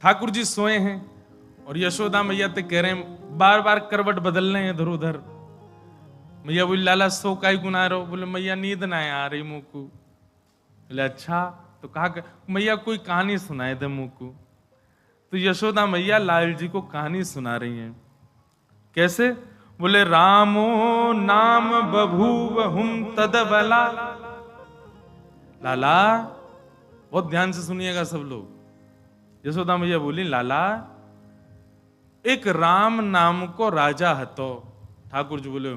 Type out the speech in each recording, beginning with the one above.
ठाकुर जी सोए हैं और यशोदा मैया ते कह रहे हैं, बार बार करवट बदल रहे हैं इधर उधर। मैया बोली लाला सो काई गुना रहो? बोले मैया नींद ना आ रही मुँह को। बोले अच्छा तो कहा मैया कोई कहानी सुनाए दे मुँह को। तो यशोदा मैया लाल जी को कहानी सुना रही हैं। कैसे? बोले रामो नाम बभूव हुम तदबला। लाला बहुत ध्यान से सुनिएगा सब लोग। यशोदा मैया बोली लाला एक राम नाम को राजा हतो। ठाकुर जी बोले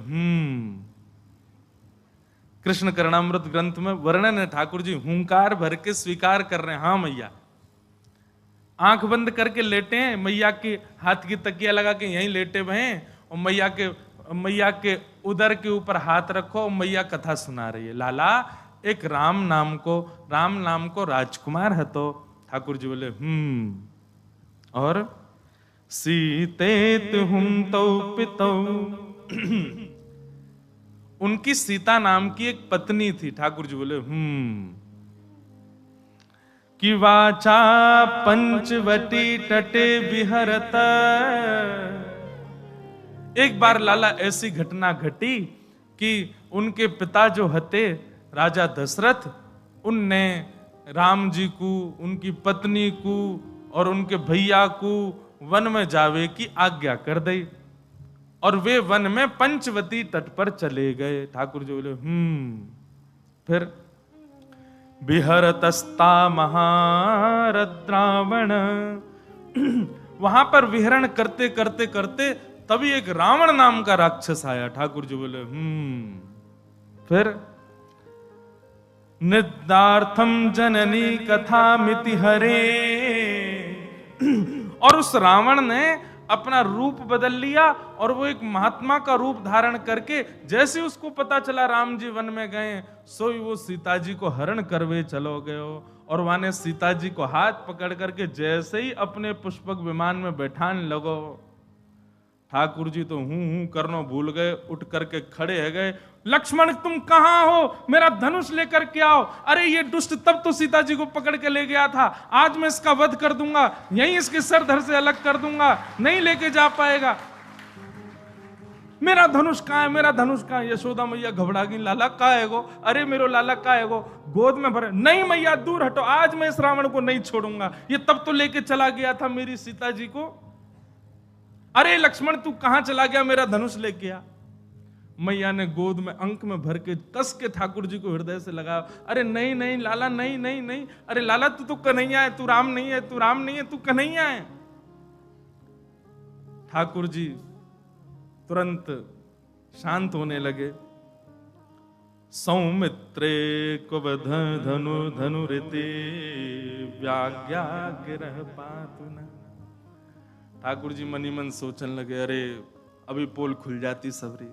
कृष्ण करणामृत ग्रंथ में वर्णन है, ठाकुर जी हुंकार भर के स्वीकार कर रहे हैं, हाँ मैया। आंख बंद करके लेटे हैं, मैया के हाथ की तकिया लगा के यहीं लेटे हुए हैं और मैया के उदर के ऊपर हाथ रखो और मैया कथा सुना रही है। लाला एक राम नाम को राजकुमार है। तो ठाकुर जी बोले और सीतेत हुम तौ पितौ। उनकी सीता नाम की एक पत्नी थी। ठाकुर जी बोले कि वाचा पंचवटी तटे विहरत। एक बार लाला ऐसी घटना घटी कि उनके पिता जो हते राजा दशरथ, उनने राम जी को, उनकी पत्नी को और उनके भैया को वन में जावे की आज्ञा कर दी और वे वन में पंचवती तट पर चले गए। ठाकुर जी बोले फिर विहरतस्ता महारद्रावण। वहां पर विहरण करते करते करते तभी एक रावण नाम का राक्षस आया। ठाकुर जी बोले फिर निदार्थम जननी कथा मिति हरे। और उस रावण ने अपना रूप बदल लिया और वो एक महात्मा का रूप धारण करके जैसे उसको पता चला राम जी वन में गए, सोई वो सीता जी को हरण करवे चलो गयो। और वाने सीता जी को हाथ पकड़ करके जैसे ही अपने पुष्पक विमान में बैठान लगो, ठाकुर जी तो हूं करनो भूल गए, उठ करके खड़े है गए। लक्ष्मण तुम कहां हो? मेरा धनुष लेकर के आओ। अरे ये दुष्ट तब तो सीता जी को पकड़ के ले गया था, आज मैं इसका वध कर दूंगा, यहीं इसके सर धड़ से अलग कर दूंगा, नहीं लेके जा पाएगा। मेरा धनुष कहां है? मेरा धनुष कहां है? यशोदा मैया घबरा गई, लाला कहां है गो? अरे मेरो लाला कहां है गो? गोद में भरे। नहीं मैया दूर हटो, आज मैं इस रावण को नहीं छोड़ूंगा, ये तब तो लेके चला गया था मेरी सीता जी को। अरे लक्ष्मण तू कहां चला गया? मेरा धनुष लेके आ। मैया ने गोद में अंक में भर के कस के ठाकुर जी को हृदय से लगाया। अरे नहीं नहीं लाला, नहीं नहीं नहीं, अरे लाला तू तो कन्हैया है, तू राम नहीं है, तू राम नहीं है, तू कन्हैया है। ठाकुर जी तुरंत शांत होने लगे। सौमित्रे को धनु धनुरिते व्याज्ञा गिरह पातुना। ठाकुर जी मनी मन सोचने लगे, अरे अभी पोल खुल जाती सबरी।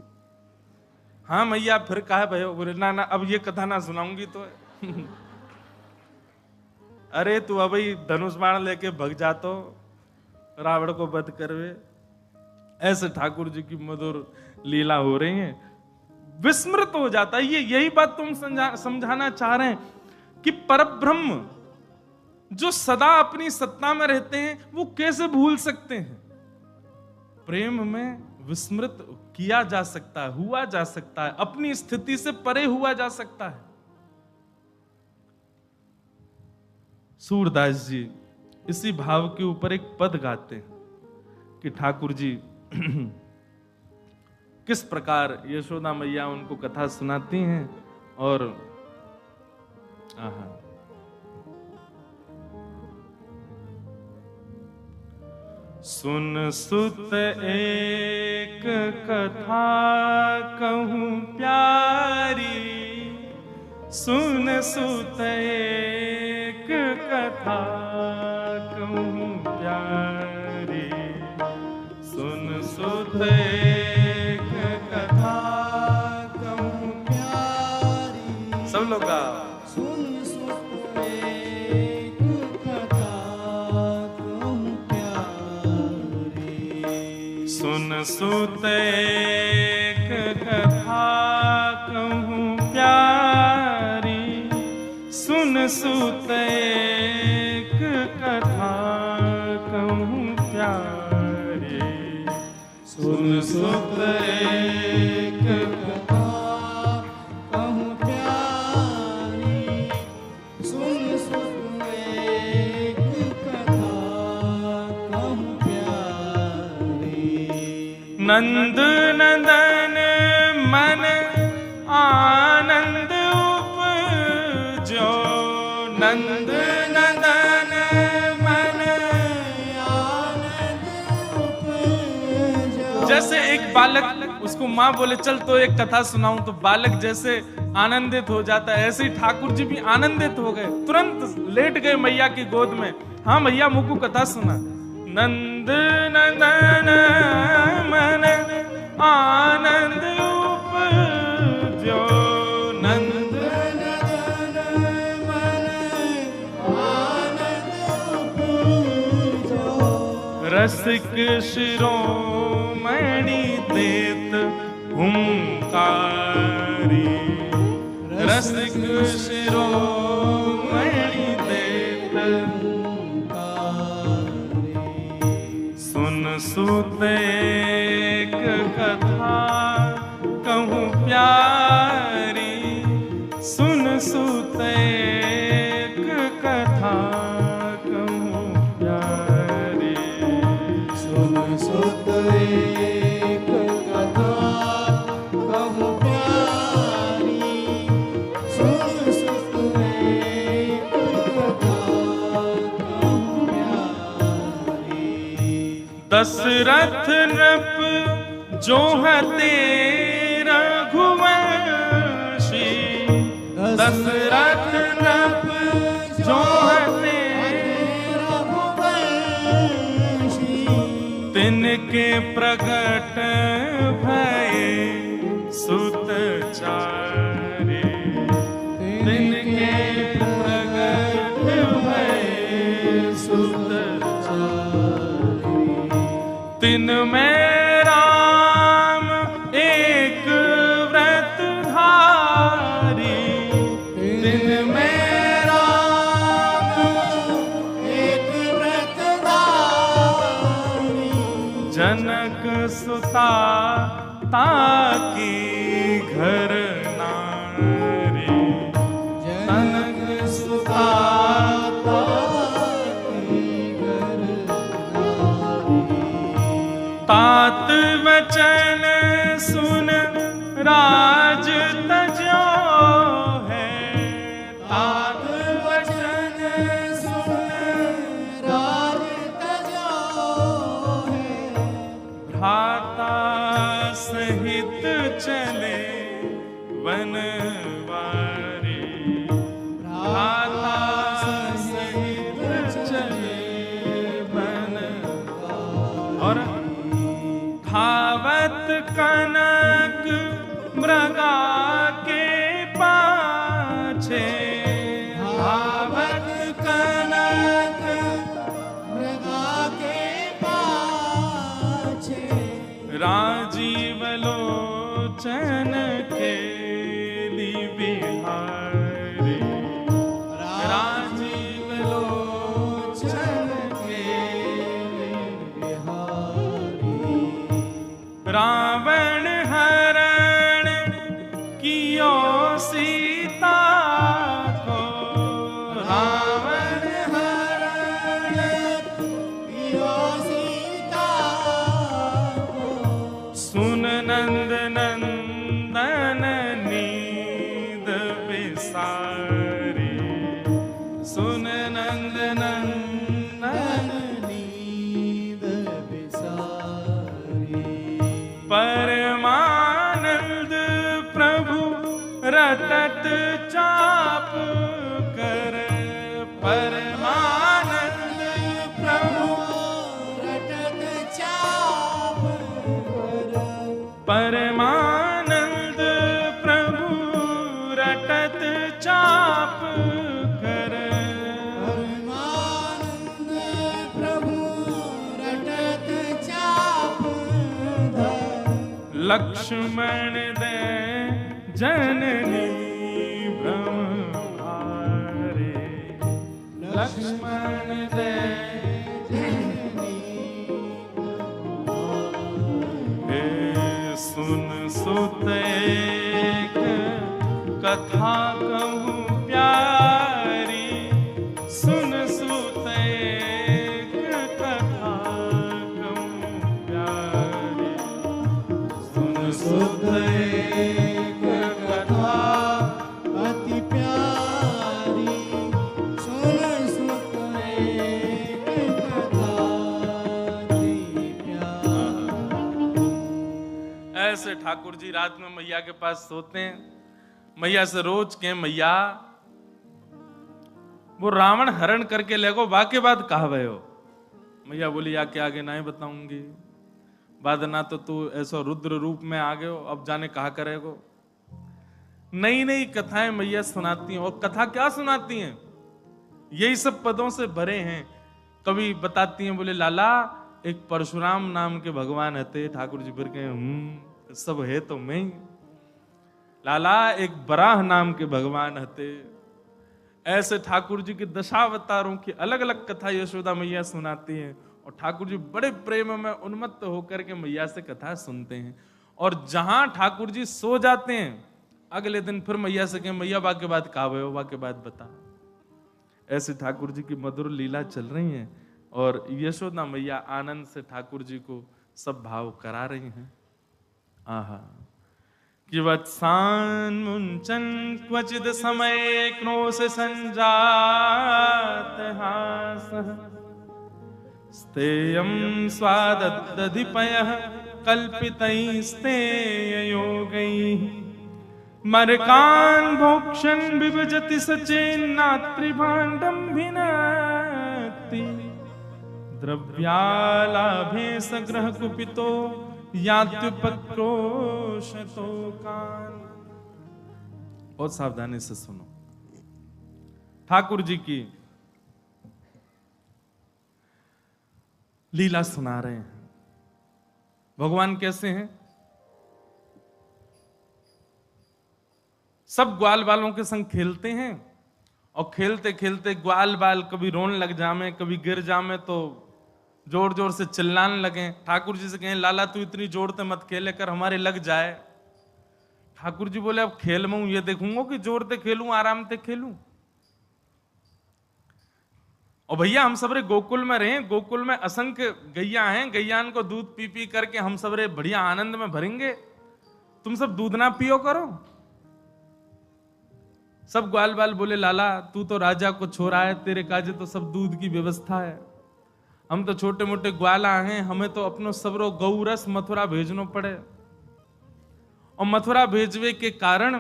हाँ मैया फिर कहा भयो? बोले ना ना अब ये कथा ना सुनाऊंगी तो। अरे तू अभी धनुष बाण लेके भग जातो, रावण को वध करवे। ऐसे ठाकुर जी की मधुर लीला हो रही है, विस्मृत हो जाता है। ये यही बात तुम समझाना चाह रहे हैं कि परब्रह्म जो सदा अपनी सत्ता में रहते हैं वो कैसे भूल सकते हैं? प्रेम में विस्मृत किया जा सकता है, हुआ जा सकता है, अपनी स्थिति से परे हुआ जा सकता है। सूरदास जी इसी भाव के ऊपर एक पद गाते हैं कि ठाकुर जी किस प्रकार यशोदा मैया उनको कथा सुनाती हैं और सुन सुत एक कथा कहूं प्यारी, सुन सुत एक कथा कहूं प्यारी, सुन सुत एक कथा कहूं प्यारी। सब लोग का सुन सुत एक कथा कहूं प्यारी, सुन सुत एक कथा सुत एक कथा कहूँ प्यारी, सुन सुत एक कथा कहूँ प्यारी। नंद नंदन मन आनंद उपजो, नंद नंदन मन आनंद उपजो। जैसे एक बालक, उसको माँ बोले चल तो एक कथा सुनाऊं, तो बालक जैसे आनंदित हो जाता है, ऐसे ही ठाकुर जी भी आनंदित हो गए, तुरंत लेट गए मैया की गोद में। हाँ मैया मुझको कथा सुना। नंद नंदन मन आनंद उपजो, नंद नंदन मन आनंद उपजो। रसिक शिरोमणि देत हुंकारी, रसिक शिरोमणि देत हुंकारी। सुन सुत एक कथा कहूँ प्यारी, सुन सुत एक कथा कहूँ प्यारी। सुन सुत एक कथा कहूँ प्यारी, सुन सुत एक कथा कहूँ प्यारी। दशरथ नृप जो है तेरा रघुवंशी, दशरथ नृप जो है तेरा रघुवंशी। तिनके प्रगट भये सुत चारे, तिनके प्रगट भये सुत चारे। तिन में राम एक व्रत धारी, तिन में राम एक व्रत धारी। जनक सुता ताकी घर नारी, जनक सुता ताकी घर नारी। तात वचन सुन राज तजो है, तात वचन सुन राज तजो है। भ्राता सहित चले वनवारी, भ्राता सहित चले वनवारी। और धावत कनक मृगा के पाछे, धावत कनक मृगा के पाछे। राजीव लोचन खेली बिहारी, राजीव लोचन खेली बिहारी। रावण हरण कियो सीता को, रावण हरण कियो सीता को। सुन नंद नंदन नींद बिसारी, सुन नंद नंदन नींद बिसारी। परमानंद प्रभु रटत चाप कर, परमानंद प्रभु रटत चाप कर। परमानंद प्रभु रटत चाप कर, परमानंद प्रभु रटत चाप धर। लक्ष्मण दे जननी ब्रह्मभारे, लक्ष्मण दे जननी हे ऐसे ठाकुर जी रात में मैया के पास सोते हैं। मैया से रोज के मैया वो रावण हरण करके ले गो वाके बाद कहा भय हो। मैया बोली या के आगे ना ही बताऊंगी, बाद ना तो तू ऐसा रुद्र रूप में आ गए हो, अब जाने कहा करेगो। नई नई कथाएं मैया सुनाती हैं, और कथा क्या सुनाती हैं, यही सब पदों से भरे हैं। कभी बताती हैं, बोले लाला एक परशुराम नाम के भगवान हते। ठाकुर जी फिर कहे सब है तो मैं ही। लाला एक बराह नाम के भगवान हते। ऐसे ठाकुर जी के दशावतारों की अलग अलग कथा यशोदा मैया सुनाती हैं, और ठाकुर जी बड़े प्रेम में उन्मत्त होकर के मैया से कथा सुनते हैं। और जहां ठाकुर जी सो जाते हैं, अगले दिन फिर मैया से कहें मैया वाके बाद कावे हो, वाके बाद बता। ऐसे ठाकुर जी की मधुर लीला चल रही है, और यशोदा मैया आनंद से ठाकुर जी को सब भाव करा रही हैं। आहा कि वत्सान मुंचन क्वचिद समय क्रोश संजात हासः स्तेयं स्वाददधिपयः कल्पितैस्तेय योगैः मरकान् भोक्षन् विभजति सचेन्नात्रिभाण्डं भिनत्ति द्रव्यालाभे सग्रह कुपितो यात्युपक्रोशतोकान्। बहुत सावधानी से सुनो, ठाकुर जी की लीला सुना रहे हैं। भगवान कैसे हैं, सब ग्वाल बालों के संग खेलते हैं, और खेलते खेलते ग्वाल बाल कभी रोने लग जामे, कभी गिर जामे तो जोर जोर से चिल्लाने लगे। ठाकुर जी से कहें लाला तू इतनी जोर से मत खेले कर, हमारे लग जाए। ठाकुर जी बोले अब खेल में हूं ये देखूंगा कि जोर से खेलूं आराम से खेलूं। और भैया हम सबरे गोकुल में रहे, गोकुल में असंख्य गैया हैं, गैयान को दूध पी पी करके हम सबरे बढ़िया आनंद में भरेंगे, तुम सब दूध ना पियो करो। सब ग्वाल बाल बोले लाला तू तो राजा को छोड़ा है, तेरे काजे तो सब दूध की व्यवस्था है, हम तो छोटे मोटे ग्वाला हैं, हमें तो अपनो सबरो गौरस मथुरा भेजनो पड़े, और मथुरा भेजवे के कारण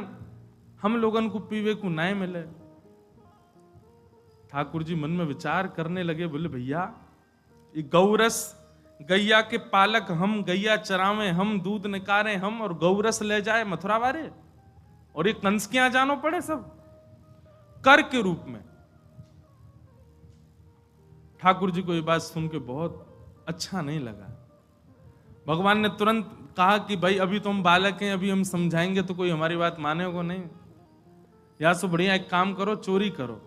हम लोगन को पीवे को नहीं मिले। ठाकुर जी मन में विचार करने लगे, बोले भैया ये गौरस गैया के पालक हम, गैया चरावे हम, दूध निकारे हम, और गौरस ले जाए मथुरा वाले, और ये कंस के यहां जानो पड़े सब कर के रूप में। ठाकुर जी को ये बात सुन के बहुत अच्छा नहीं लगा। भगवान ने तुरंत कहा कि भाई अभी तो हम बालक हैं, अभी हम समझाएंगे तो कोई हमारी बात मानेगा नहीं, या सो बढ़िया एक काम करो चोरी करो।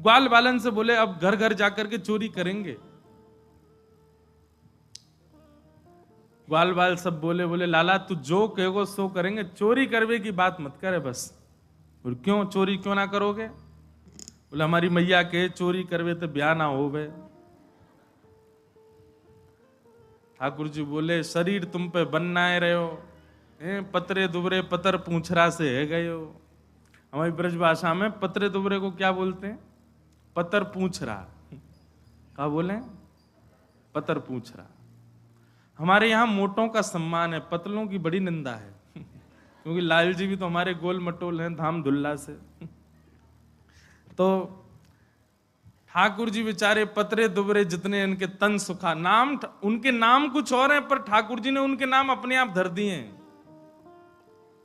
ग्वाल बालन से बोले अब घर घर जाकर के चोरी करेंगे। ग्वाल बाल सब बोले बोले लाला तू जो कहोगे सो करेंगे, चोरी करवे की बात मत करे बस। और क्यों चोरी क्यों ना करोगे, बोले हमारी मैया के चोरी करवे तो ब्याह ना होवे। ठाकुर जी बोले शरीर तुम पे बनना है रहे हो, पतरे दुबरे पतर पूछरा से है गए हो। हमारी ब्रज भाषा में पतरे दुबरे को क्या बोलते हैं, पतर पूछरा। क्या बोले, पतर पूछरा। हमारे यहाँ मोटों का सम्मान है, पतलों की बड़ी निंदा है, क्योंकि लाल जी भी तो हमारे गोल मटोल हैं धाम धुल्ला से। तो ठाकुर जी बेचारे पतरे दुबरे जितने इनके तन सुखा, नाम उनके नाम कुछ और हैं, पर ठाकुर जी ने उनके नाम अपने आप धर दिए हैं।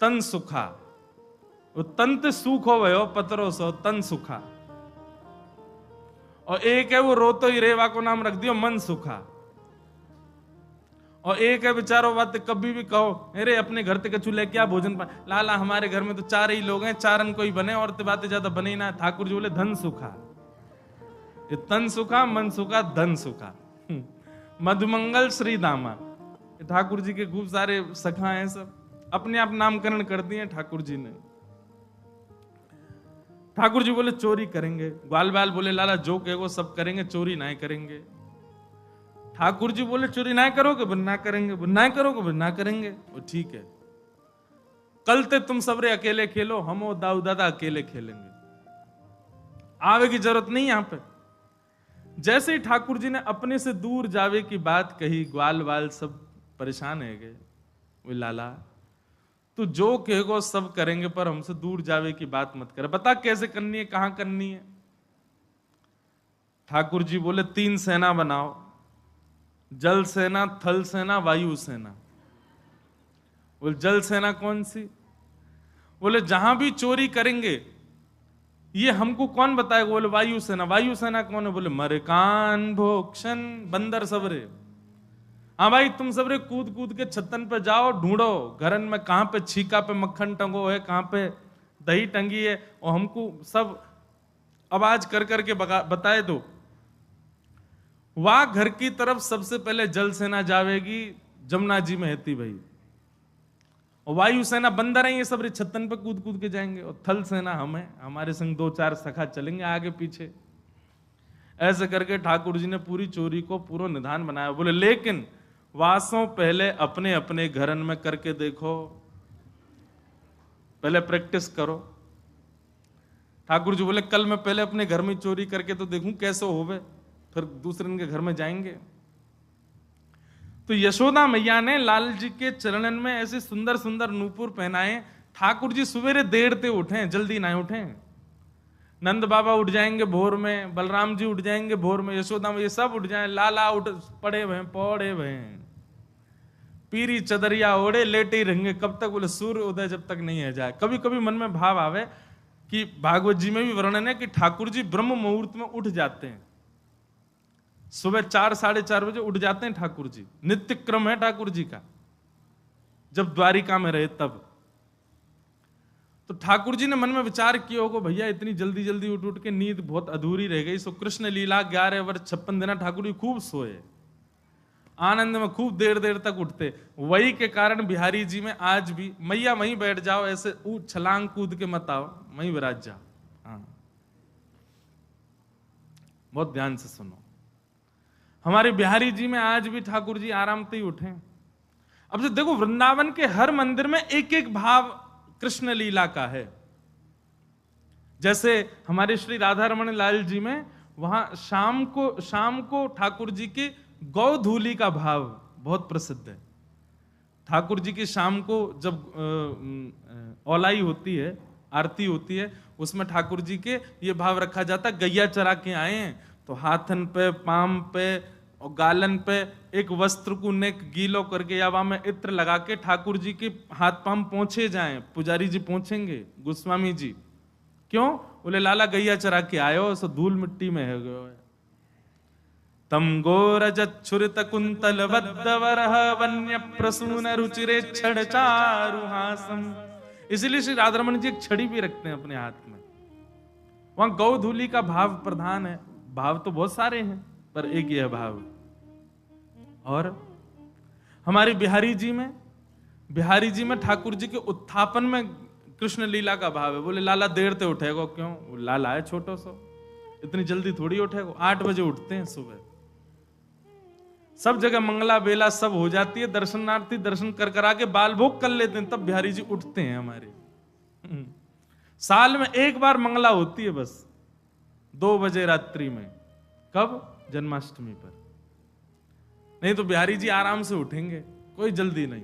तन सुखा, वो तंत सुख हो भयो पतरो सो तन सुखा। और एक है वो रोतो ही रेवा को नाम रख दियो मन सुखा। और एक है बेचारो बात कभी भी कहो अरे अपने घर ते कछु लेके आ भोजन पा, लाला हमारे घर में तो 4 ही लोग हैं, 4 कोई बने और ते बातें ज्यादा बने ही ना। ठाकुर जी बोले धन सुखा, ये तन सुखा मन सुखा धन सुखा। मधुमंगल श्री दामा, ठाकुर जी के खूब सारे सखा हैं, सब अपने आप नामकरण कर दिए ठाकुर जी ने। ठाकुर जी बोले चोरी करेंगे, ग्वाल बाल बोले लाला जो कहेगो सब करेंगे, चोरी नहीं करेंगे। ठाकुर जी बोले चोरी ना करोगे बोले ना करेंगे, बोले ना करोगे बोले ना करेंगे। वो ठीक है, कल ते तुम सबरे अकेले खेलो, हम और दाऊ दादा अकेले खेलेंगे, आवे की जरूरत नहीं यहां पे। जैसे ही ठाकुर जी ने अपने से दूर जावे की बात कही, ग्वाल वाल सब परेशान है गए। वो लाला तू जो कहेगो सब करेंगे, पर हमसे दूर जावे की बात मत कर, बता कैसे करनी है, कहां करनी है। ठाकुर जी बोले 3 सेना बनाओ, जल सेना, थल सेना, वायु सेना। बोले जल सेना कौन सी? बोले जहां भी चोरी करेंगे ये हमको कौन बताएगा? बोले वायु सेना। वायु सेना कौन है? बोले मरकान भोक्षण बंदर सबरे। हाँ भाई तुम सबरे कूद कूद के छतन पे जाओ, ढूंढो घरन में कहां पे छीका पे मक्खन टंगो है, कहां पे दही टंगी है, और हमको सब आवाज कर करके बताए दो। वहां घर की तरफ सबसे पहले जल सेना जावेगी, जमुना जी में हेती भाई, और वायु सेना बंदर है, ये सब छतन पे कूद कूद के जाएंगे, और थल सेना हम है, हमारे संग 2-4 सखा चलेंगे आगे पीछे। ऐसे करके ठाकुर जी ने पूरी चोरी को पूरा निधान बनाया। बोले लेकिन वासों पहले अपने अपने घरन में करके देखो, पहले प्रैक्टिस करो। ठाकुर जी बोले कल मैं पहले अपने घर में चोरी करके तो देखूं कैसे होवे, फिर दूसरे के घर में जाएंगे। तो यशोदा मैया ने लाल जी के चरणन में ऐसे सुंदर सुंदर नूपुर पहनाए। ठाकुर जी सवेरे देर से उठे, जल्दी ना उठे। नंद बाबा उठ जाएंगे भोर में, बलराम जी उठ जाएंगे भोर में, यशोदा मैया सब उठ जाए, लाला उठ पड़े हुए पीरी चदरिया ओढ़े लेटे ही रहेंगे। कब तक? बोले सूर्य उदय जब तक नहीं है जाए। कभी कभी मन में भाव आवे कि भागवत जी में भी वर्णन है कि ठाकुर जी ब्रह्म मुहूर्त में उठ जाते हैं, सुबह 4-4:30 बजे उठ जाते हैं ठाकुर जी। नित्य क्रम है ठाकुर जी का, जब द्वारिका में रहे तब। तो ठाकुर जी ने मन में विचार किया होगा भैया इतनी जल्दी जल्दी उठ उठ के नींद बहुत अधूरी रह गई। सो कृष्ण लीला 11 वर्ष 56 दिन ठाकुर जी खूब सोए, आनंद में खूब देर देर तक उठते। वही के कारण बिहारी जी में आज भी मैया वहीं बैठ जाओ, ऐसे छलांग कूद के मत आओ, वहीं विराज जाओ। हाँ बहुत ध्यान से सुनो, हमारे बिहारी जी में आज भी ठाकुर जी आराम से ही उठे। अब तो देखो वृंदावन के हर मंदिर में एक एक भाव कृष्ण लीला का है। जैसे हमारे श्री राधा रमण लाल जी में वहां शाम को ठाकुर जी की गौधूली का भाव बहुत प्रसिद्ध है। ठाकुर जी की शाम को जब औलाई होती है, आरती होती है, उसमें ठाकुर जी के ये भाव रखा जाता है, गैया चरा के आए हैं तो हाथन पे, पाम पे और गालन पे एक वस्त्र को नेक गीलो करके या वहां में इत्र लगा के ठाकुर जी के हाथ पाम पोंछे जाएं। पुजारी जी पोंछेंगे, गोस्वामी जी। क्यों? बोले लाला गैया चरा के आयो, सो धूल मिट्टी में है गयो। तम गोरजत छुरित कुंतल वद्दवरह वन्य प्रसून रुचिरे छड़ चारुहासम। इसलिए श्री राधारमण जी एक छड़ी भी रखते हैं अपने हाथ में। वहां गौधूली का भाव प्रधान है। भाव तो बहुत सारे हैं पर एक यह भाव। और हमारे बिहारी जी में ठाकुर जी के उत्थापन में कृष्ण लीला का भाव है। बोले लाला देर से उठेगा क्यों? लाला है छोटो सो, इतनी जल्दी थोड़ी उठेगा। 8 बजे उठते हैं सुबह, सब जगह मंगला बेला सब हो जाती है, दर्शनार्थी दर्शन कर करा के बाल भोग कर लेते हैं, तब बिहारी जी उठते हैं हमारे। साल में एक बार मंगला होती है बस, 2 बजे रात्रि में। कब? जन्माष्टमी पर। नहीं तो बिहारी जी आराम से उठेंगे, कोई जल्दी नहीं।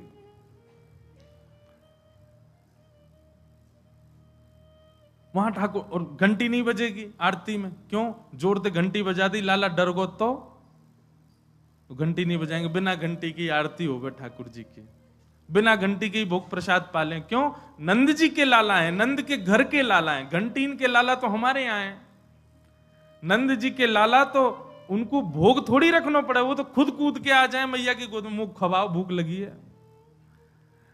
वहां ठाकुर, और घंटी नहीं बजेगी आरती में। क्यों? जोर से घंटी बजा दी, लाला डर गो तो घंटी नहीं बजाएंगे। बिना घंटी की आरती होगा ठाकुर जी की, बिना घंटी के भोग प्रसाद पालें। क्यों? नंद जी के लाला हैं, नंद के घर के लाला हैं। घंटीन के लाला तो हमारे यहाँ हैं। नंद जी के लाला तो उनको भोग थोड़ी रखना पड़े, वो तो खुद कूद के आ जाए मैया की गोद में, मुंह खवाओ भूख लगी है।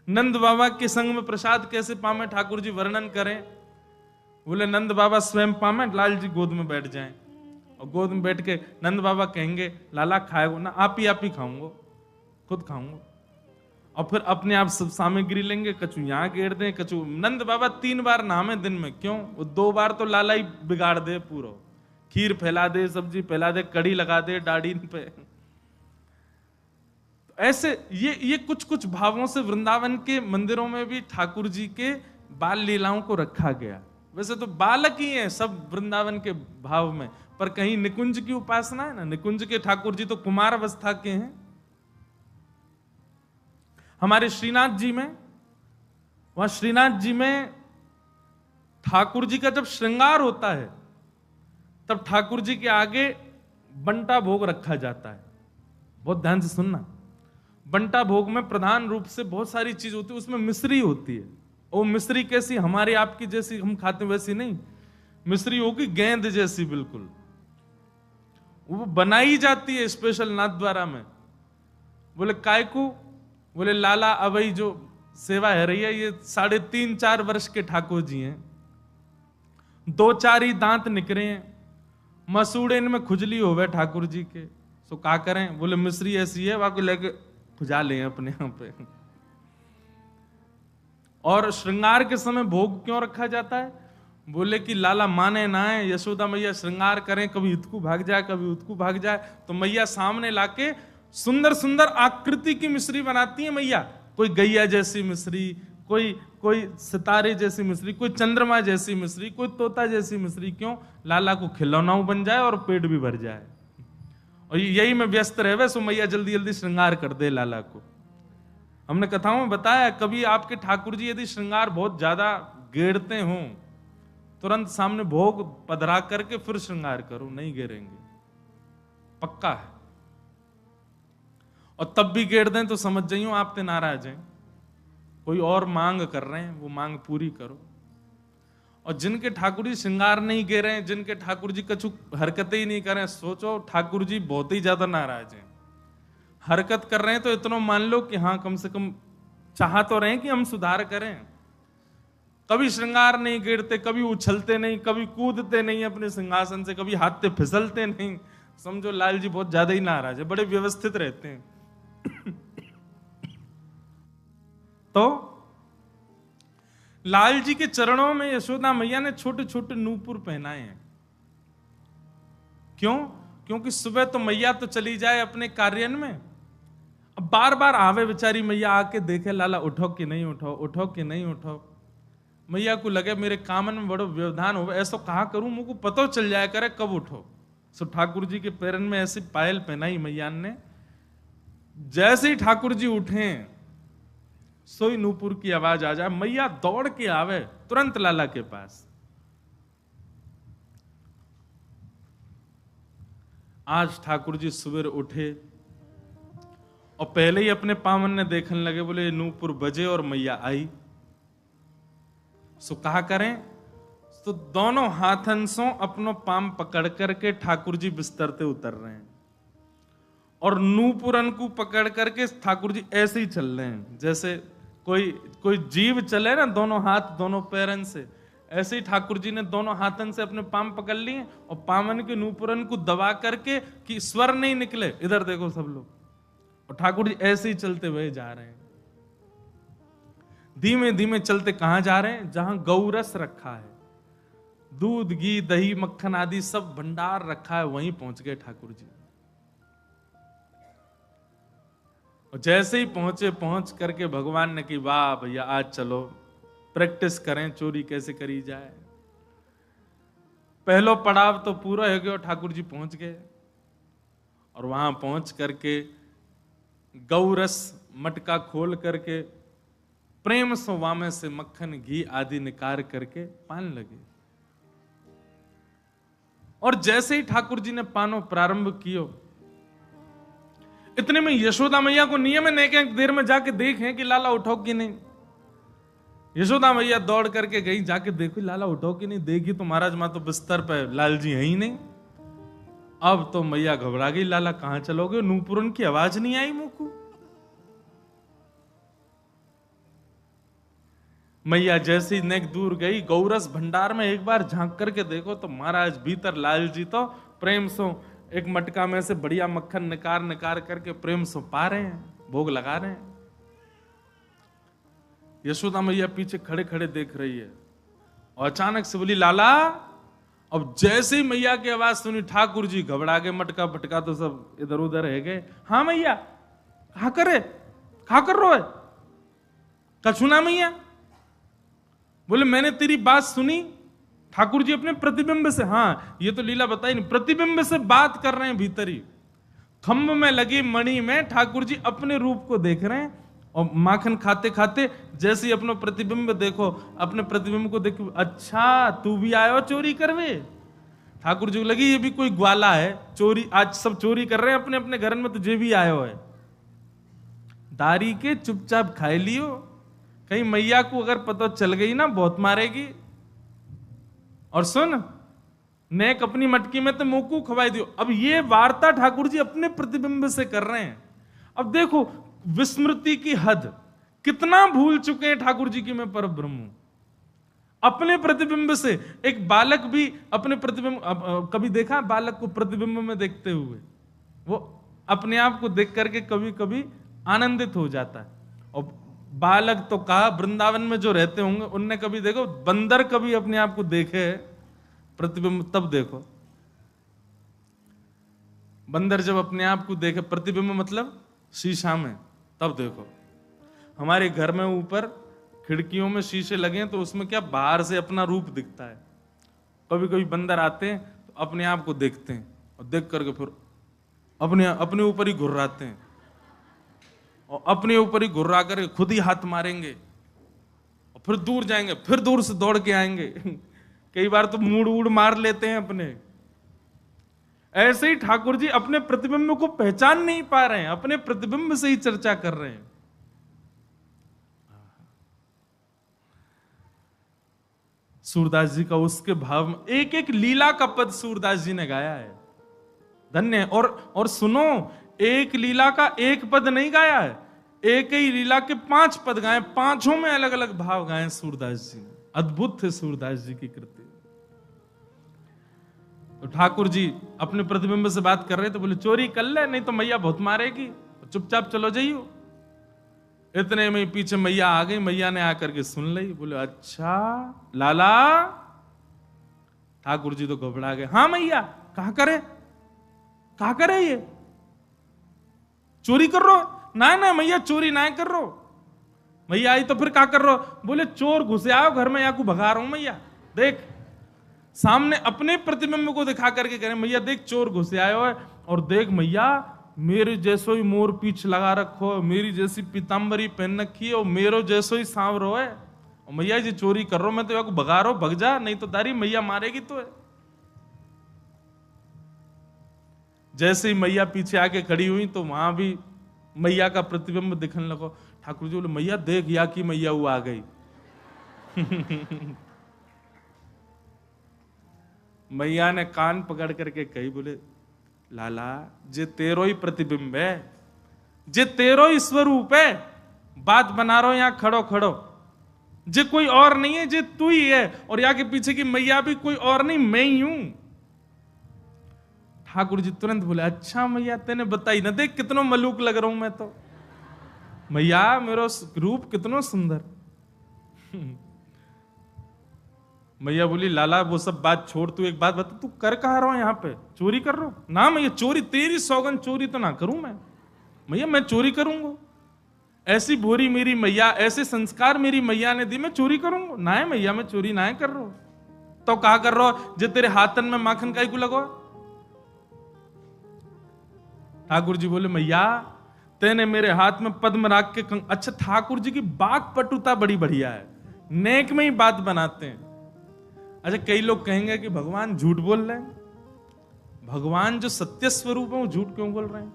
नंद बाबा के संग में प्रसाद कैसे पावे ठाकुर जी वर्णन करें। बोले नंद बाबा स्वयं पावे, लाल जी गोद में बैठ जाएं, और गोद में बैठ के नंद बाबा कहेंगे लाला खाएगो ना? आप ही खाऊंगो, खुद खाऊंगो। और फिर अपने आप सब सामग्री लेंगे, कछु यहाँ गेर दें, कछु। नंद बाबा 3 बार नहामे दिन में। क्यों? वो 2 बार तो लाला ही बिगाड़ दे पूरा, खीर फैला दे, सब्जी फैला दे, कड़ी लगा दे डाड़ी पे। ऐसे ये कुछ कुछ भावों से वृंदावन के मंदिरों में भी ठाकुर जी के बाल लीलाओं को रखा गया। वैसे तो बालक ही हैं सब वृंदावन के भाव में, पर कहीं निकुंज की उपासना है ना। निकुंज के ठाकुर जी तो कुमार अवस्था के हैं। हमारे श्रीनाथ जी में, वहां श्रीनाथ जी में ठाकुर जी का जब श्रृंगार होता है तब ठाकुर जी के आगे बंटा भोग रखा जाता है। बहुत ध्यान से सुनना। बंटा भोग में प्रधान रूप से बहुत सारी चीज होती है, उसमें मिश्री होती है। वो मिश्री कैसी, हमारी आपकी जैसी हम खाते वैसी नहीं, मिश्री होगी गेंद जैसी बिल्कुल। वो बनाई जाती है स्पेशल नाथ द्वारा में। बोले काय को? बोले लाला अबई जो सेवा है रही है, ये 3.5-4 वर्ष के ठाकुर जी हैं, 2-4 ही दांत निकले हैं, मसूड़े इनमें खुजली होवे ठाकुर जी के, सो क्या करें? बोले मिश्री ऐसी है, वहां को लेके खुजा लें अपने यहां पे। और श्रृंगार के समय भोग क्यों रखा जाता है? बोले कि लाला माने ना है, यशोदा मैया श्रृंगार करें, कभी इतकू भाग जाए कभी उतकू भाग जाए, तो मैया सामने लाके सुंदर सुंदर आकृति की मिश्री बनाती है मैया। कोई गैया जैसी मिश्री, कोई सितारे जैसी मिश्री, कोई चंद्रमा जैसी मिश्री, कोई तोता जैसी मिश्री। क्यों? लाला को खिलौना बन जाए और पेट भी भर जाए। और यही में व्यस्त रहे, सो मैया जल्दी जल्दी श्रृंगार कर दे लाला को। हमने कथाओं में बताया, कभी आपके ठाकुर जी यदि श्रृंगार बहुत ज्यादा गेड़ते हों, तुरंत सामने भोग पधरा करके फिर श्रृंगार करो, नहीं गिरेंगे, पक्का है। और तब भी गेड़ दें तो समझ जाइयो आप ते नाराज हैं, कोई और मांग कर रहे हैं, वो मांग पूरी करो। और जिनके ठाकुर जी श्रृंगार नहीं गे रहे हैं, जिनके ठाकुर जी कछु हरकतें ही नहीं कर रहे हैं, सोचो ठाकुर जी बहुत ही ज्यादा नाराज हैं। हरकत कर रहे हैं तो इतना मान लो कि हाँ कम से कम चाह तो रहे हैं कि हम सुधार करें। कभी श्रृंगार नहीं गिरते, कभी उछलते नहीं, कभी कूदते नहीं अपने सिंहासन से, कभी हाथ से फिसलते नहीं। समझो लाल जी बहुत ज्यादा ही नाराज है, बड़े व्यवस्थित रहते हैं। तो लाल जी के चरणों में यशोदा मैया ने छोटे छोटे नूपुर पहनाए हैं। क्यों? क्योंकि सुबह तो मैया तो चली जाए अपने कार्यान में, अब बार बार आवे बेचारी मैया, आके देखे लाला उठो कि नहीं उठो, उठो कि नहीं उठो। मैया को लगे मेरे कामन में बड़ो व्यवधान हो, ऐसा कहा करूं मुझको पता चल जाए करे कब उठो। सो ठाकुर जी के पैरन में ऐसी पायल पहनाई मैया ने, जैसे ही ठाकुर जी उठे सोई नूपुर की आवाज आ जाए, मैया दौड़ के आवे तुरंत लाला के पास। आज ठाकुर जी सुबह उठे और पहले ही अपने पावन ने देखने लगे, बोले नूपुर बजे और मैया आई। सो कहा करें, तो दोनों हाथन से अपनो पाम पकड़ करके ठाकुर जी बिस्तर से उतर रहे हैं और नूपुरन को पकड़ करके ठाकुर जी ऐसे ही चल रहे हैं जैसे कोई जीव चले ना, दोनों हाथ दोनों पैरन से। ऐसे ही ठाकुर जी ने दोनों हाथन से अपने पाम पकड़ लिए और पावन के नूपुरन को दबा करके कि स्वर नहीं निकले, इधर देखो सब लोग, और ठाकुर जी ऐसे ही चलते हुए जा रहे हैं। धीमे धीमे चलते कहां जा रहे हैं? जहां गौरस रखा है, दूध घी दही मक्खन आदि सब भंडार रखा है, वहीं पहुंच गए ठाकुर जी। और जैसे ही पहुंचे, पहुंच करके भगवान ने कि वाह भैया आज चलो प्रैक्टिस करें चोरी कैसे करी जाए। पहलो पड़ाव तो पूरा हो गया, ठाकुर जी पहुंच गए और वहां पहुंच करके गौरस मटका खोल करके प्रेम से वामे से मक्खन घी आदि निकाल करके पान लगे। और जैसे ही ठाकुर जी ने पानो प्रारंभ कियो, इतने में यशोदा मैया को नियम है एक देर में जाके देखें कि लाला उठो कि नहीं। यशोदा मैया दौड़ करके गई, जाके देखो लाला उठो कि नहीं। देखी तो महाराज मां तो बिस्तर पे, लाल जी है ही नहीं। अब तो मैया घबरा गई, लाला कहां चलोगे? नूपुरन की आवाज नहीं आई मुंह को। मैया जैसी नेक दूर गई, गौरस भंडार में एक बार झांक करके देखो तो महाराज भीतर लाल जी तो प्रेम से एक मटका में से बढ़िया मक्खन निकाल करके प्रेम से पा रहे हैं, भोग लगा रहे हैं। यशोदा मैया पीछे खड़े खड़े देख रही है और अचानक से बोली लाला। अब जैसे ही मैया की आवाज सुनी ठाकुर जी घबरा गए, मटका फटका तो सब इधर उधर रह गए। हाँ मैया, कहा कर रो है? कछु ना मैया। बोले मैंने तेरी बात सुनी, ठाकुर जी अपने प्रतिबिंब से, हाँ ये तो लीला बताई नहीं, प्रतिबिंब से बात कर रहे हैं भीतरी। खम्भ में लगी मणि में ठाकुर जी अपने रूप को देख रहे हैं, और माखन खाते खाते जैसे ही अपना प्रतिबिंब देखो, अपने प्रतिबिंब को देखो, अच्छा तू भी आयो चोरी करवे। ठाकुर जी को लगी ये भी कोई ग्वाला है, चोरी आज सब चोरी कर रहे हैं अपने अपने घर में, तुझे भी आयो है। दारी के चुपचाप खाए लियो, कहीं मैया को अगर पता चल गई ना बहुत मारेगी। और सुन, नेक अपनी मटकी में तो मोकू खवाई दियो। अब ये वार्ता ठाकुर जी अपने प्रतिबिंब से कर रहे हैं। अब देखो विस्मृति की हद, कितना भूल चुके हैं ठाकुर जी की मैं परब्रह्म हूं। अपने प्रतिबिंब से एक बालक भी अपने प्रतिबिंब, कभी देखा बालक को प्रतिबिंब में देखते हुए? वो अपने आप को देख करके कभी कभी आनंदित हो जाता है। और बालक तो कहा, वृंदावन में जो रहते होंगे उनने कभी देखो, बंदर कभी अपने आप को देखे प्रतिबिंब, तब देखो बंदर जब अपने आप को देखे प्रतिबिंब मतलब शीशा में, तब देखो। हमारे घर में ऊपर खिड़कियों में शीशे लगे हैं, तो उसमें क्या बाहर से अपना रूप दिखता है। कभी कभी बंदर आते हैं तो अपने आप को देखते हैं, और देख करके फिर अपने ऊपर ही घुर्राते हैं, और अपने ऊपर ही घुर्रा करके खुद ही हाथ मारेंगे, और फिर दूर जाएंगे, फिर दूर से दौड़ के आएंगे। कई बार तो मूड वूड मार लेते हैं अपने। ऐसे ही ठाकुर जी अपने प्रतिबिंब को पहचान नहीं पा रहे हैं, अपने प्रतिबिंब से ही चर्चा कर रहे हैं। सूरदास जी का उसके भाव में एक एक लीला का पद सूरदास जी ने गाया है, धन्य है। और सुनो, एक लीला का एक पद नहीं गाया है, एक ही लीला के 5 पद गाए, 5 में अलग अलग भाव गाए सूरदास जी ने। अद्भुत है सूरदास जी की कृति। तो ठाकुर जी अपने प्रतिबिंब से बात कर रहे थे, बोले चोरी कर ले, नहीं तो मैया बहुत मारेगी, चुपचाप चलो जाइयो। इतने में पीछे मैया आ गई, मैया ने आकर के सुन ली, बोले अच्छा लाला। ठाकुर जी तो घबरा गए, हाँ मैया कहा करे ये चोरी कर रो? ना मैया चोरी ना कर रो। मैया आई तो फिर क्या कर रो? बोले चोर घुसे आओ घर में, या को भगा रहा हूं मैया। देख सामने अपने प्रतिबिंब को दिखा करके कह रहे मैया देख चोर घुसे आयो है, और देख मैया मेरे जैसो ही मोर पीछ लगा रखो, मेरी जैसी पीताम्बरी पहन रखी है, और मेरो जैसो ही सांवरो है, और मैया जी चोरी कर रहा मैं तो या को भगा रहा हूं, भग जा, नहीं तो दारी मैया मारेगी तो है। जैसे ही मैया पीछे आके खड़ी हुई तो वहां भी मैया का प्रतिबिंब दिखने लगा। ठाकुर जी बोले मैया देख या की मैया वो आ गई। मैया ने कान पकड़ करके कही, बोले लाला जे तेरो ही प्रतिबिंब है, जे तेरो ही स्वरूप है, बात बना रहा हो यहां खड़ो खड़ो, जे कोई और नहीं है, जे तू ही है, और यहाँ के पीछे की मैया भी कोई और नहीं, मैं ही हूं। ठाकुर जी तुरंत बोले अच्छा मैया तेने बताई ना, देख कितना मलूक लग रहा हूं मैं तो। मैया मेरा रूप कितना सुंदर। मैया बोली लाला वो सब बात छोड़, तू एक बात बता, तू कर कहा रहा यहाँ पे? चोरी कर रहा हूं? ना मैया चोरी, तेरी सौगन चोरी तो ना करूं मैं। मैया मैं चोरी करूंगा? ऐसी भोरी मेरी मैया, ऐसे संस्कार मेरी मैया ने दी, मैं चोरी करूंगा? ना है मैया मैं चोरी ना कर रहा हूं। तो कहा कर रहा हो जो तेरे हाथन में माखन काई को लगो? ठाकुर जी बोले मैया तेने मेरे हाथ में पद्म राग के अच्छा ठाकुर जी की बात पटुता बड़ी बढ़िया है, नेक में ही बात बनाते हैं। अच्छा कई लोग कहेंगे कि भगवान झूठ बोल रहे हैं, भगवान जो सत्य स्वरूप है वो झूठ क्यों बोल रहे हैं?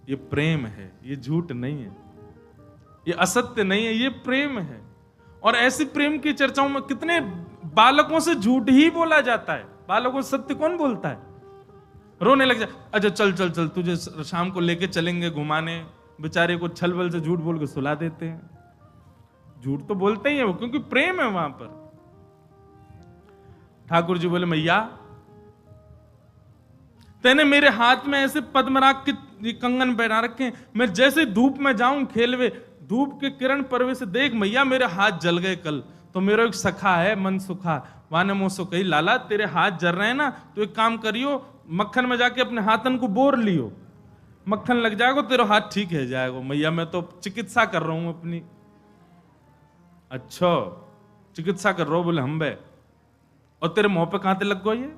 ये प्रेम है, ये झूठ नहीं है, ये असत्य नहीं है, ये प्रेम है। और ऐसी प्रेम की चर्चाओं में कितने बालकों से झूठ ही बोला जाता है, बालकों से सत्य कौन बोलता है? रोने लग जाए, अच्छा चल चल चल तुझे शाम को लेके चलेंगे घुमाने, बेचारे को छल बल से झूठ बोल के सुला देते हैं। झूठ तो बोलते ही है वो, क्योंकि प्रेम है वहां पर। ठाकुर जी बोले मैया तेने मेरे हाथ में ऐसे पद्मराग के कंगन पहना रखे, मैं जैसे धूप में जाऊं खेलवे, धूप के किरण परवे से देख मैया मेरे हाथ जल गए कल। तो मेरा एक सखा है मन सुखा, वाने मोसो कही लाला तेरे हाथ जल रहे हैं ना, तो एक काम करियो मक्खन में जाके अपने हाथन को बोर लियो, मक्खन लग जाएगा तेरा हाथ ठीक है जाएगा। मैया मैं तो चिकित्सा कर रहा हूं अपनी। अच्छा चिकित्सा कर रहा हूं? बोले हम बे और तेरे मुंह पे कहां ते लग गो ये?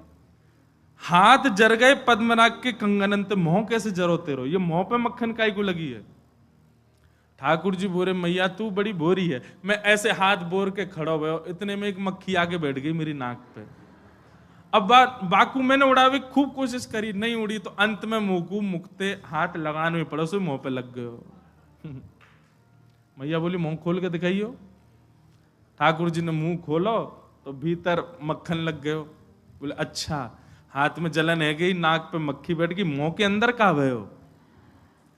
हाथ जर गए पद्मनाग के कंगनंत, मुंह कैसे जरो तेरो? ये मुंह पे मक्खन काई को लगी है? ठाकुर जी बोले मैया तू बड़ी बोरी है। मैं ऐसे हाथ बोर के खड़ा हुआ, इतने में एक मक्खी आके बैठ गई मेरी नाक पे। अब बाकू मैंने उड़ावे खूब कोशिश करी, नहीं उड़ी, तो अंत में मुंह मुकते हाथ लगाने में पड़ो, सो मुंह पे लग गयो। मैया बोली मुंह खोल के दिखाइयो। ठाकुर जी ने मुंह खोलो तो भीतर मक्खन लग गयो। बोले अच्छा, हाथ में जलन है गई, नाक पे मक्खी बैठ गई, मुंह के अंदर कहा भयो?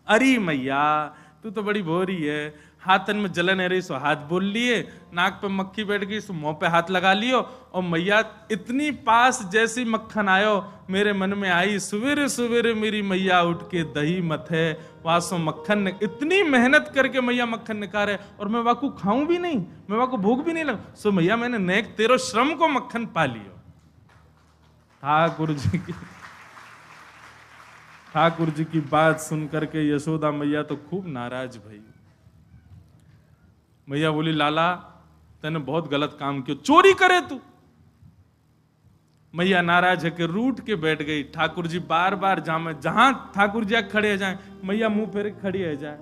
अरे मैया तू तो बड़ी भोरी है, हाथन में जलन है रही सो हाथ बोल लिए, नाक पे मक्खी बैठ गई सो मुंह पे हाथ लगा लियो। और मैया इतनी पास जैसी मक्खन आयो मेरे मन में आई, सवेरे सवेरे मेरी मैया उठ के दही मथे, वासो मक्खन ने इतनी मेहनत करके मैया मक्खन निकाले, और मैं वाकू खाऊं भी नहीं, मैं वाकू भूख भी नहीं लग, सो मैया मैंने नेक तेरो श्रम को मक्खन पा लियो। ठाकुर जी की बात सुन करके यशोदा मैया तो खूब नाराज भई। मैया बोली लाला तने बहुत गलत काम किया, चोरी करे तू। मैया नाराज है कि रूठ के बैठ गई। ठाकुर जी बार बार जामे, जहां ठाकुर जी खड़े जाए मैया मुंह फेरे खड़ी है जाए,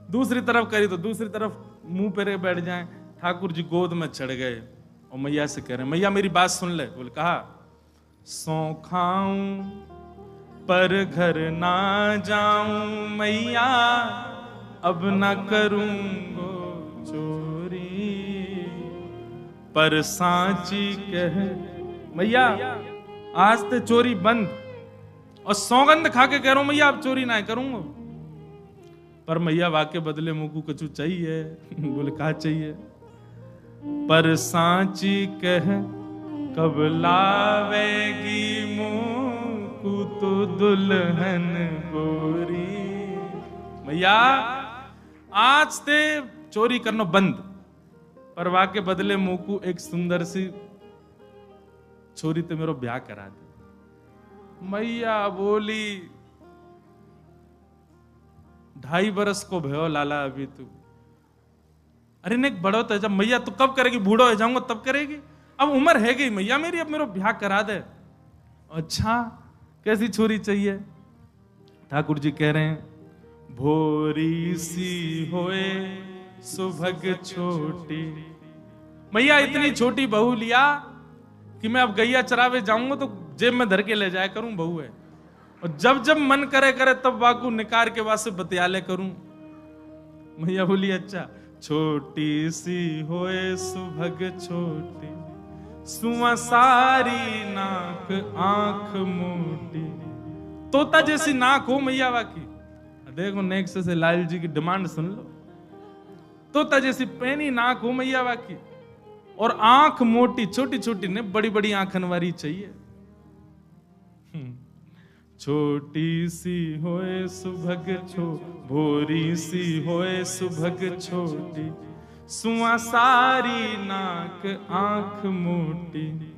दूसरी तरफ करी तो दूसरी तरफ मुंह फेरे बैठ जाए। ठाकुर जी गोद में चढ़ गए और मैया से कह रहे मैया मेरी बात सुन ले। बोले कहा सौ खाऊं पर घर ना जाऊं मैया, अब ना करूंगो चोरी, पर सांची कह मैया आज ते चोरी बंद, और सौगंध खा के कह रहा हूं मैया अब चोरी ना करूंगा। पर मैया वाके बदले मुंह को कछु चाहिए। बोले कहा चाहिए? पर सांची कह कब लावेगी मुंह तो दुल्हन गोरी। मैया आज ते चोरी करना बंद, पर वाके बदले मुंह एक सुंदर सी छोरी ते मेरो ब्याह करा दे। मैया बोली 2.5 बरस को भयो लाला अभी तू। अरे ने बड़ो तो जब मैया तू कब करेगी? बूढ़ो हो जाऊंगा तब करेगी, अब उम्र है गई मैया मेरी, अब मेरा ब्याह करा दे। अच्छा कैसी छोरी चाहिए? ठाकुर जी कह रहे हैं भोरी सी होए सुभग छोटी। मैया इतनी छोटी बहू लिया कि मैं अब गैया चरावे जाऊंगा तो जेब में धर के ले जाया करूं, बहू है, और जब जब मन करे करे तब वाकू निकार के वास्ते बतियाले करूं। मैया बोली अच्छा, छोटी सी होए सुभग छोटी, सुआ सारी नाक आंख मोटी। तोता जैसी नाक हो मैया वाकी, देखो नेक्स्ट से लाल जी की डिमांड सुन लो। तोता जैसी पैनी नाक हो मैया वाकी, और आंख मोटी, छोटी छोटी ने बड़ी बड़ी आंखन वाली चाहिए। छोटी सी होए सुभग भोरी सी होए सुभग छोटी, सुआ सारी नाक आंख मोटी।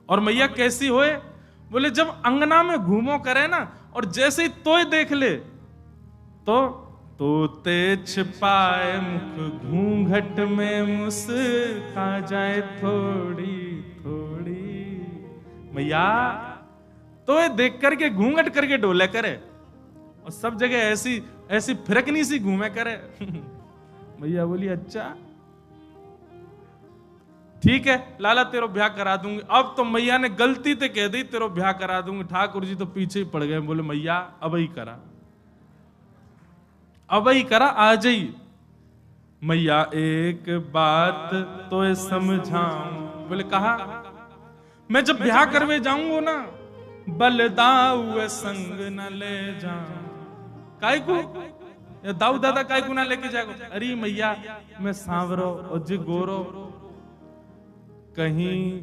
और मैया कैसी होए? बोले जब अंगना में घूमो करे ना, और जैसे ही तोय देख ले तो तोते छिपाए मुख घूंघट में मुस्का जाए थोड़ी थोड़ी। मैया तो ये देख करके घूंघट करके डोले करे, और सब जगह ऐसी ऐसी फिरकनी सी घूमे करे। भैया बोली अच्छा ठीक है लाला तेरो ब्याह करा दूंगी। अब तो मैया ने गलती ते कह दी तेरो ब्याह करा दूंगी। ठाकुर जी तो पीछे ही पड़ गए, बोले मैया अब ही करा, अब ही करा, आ जाइए। मैया एक बात तो समझाऊं। बोले कहा मैं जब ब्याह करवे जाऊंगा ना, बलदाऊ संग न ले जाऊं। काय को या दाऊ दादा काय को ना लेके जाएगा? अरे मैया मैं सांवरो और जी गोरो, कहीं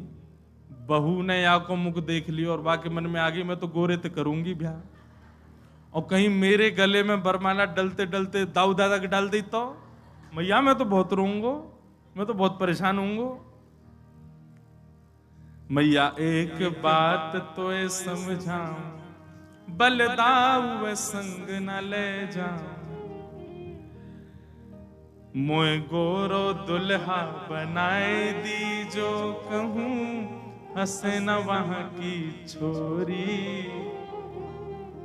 बहू ने या को मुख देख लियो और बाकी मन में आ गई मैं तो गोरे ते करूंगी ब्याह, और कहीं मेरे गले में बरमाला डलते डलते दाऊ दादा के डाल दी तो मैया मैं तो बहुत रोऊंगा, मैं तो बहुत परेशान होऊंगा। मैया एक बात तो समझाऊं, बलदाऊ संग न ले जाऊं। मोए गोरो दुल्हा बनाए दी जो कहूं, हंसे न वहां की छोरी,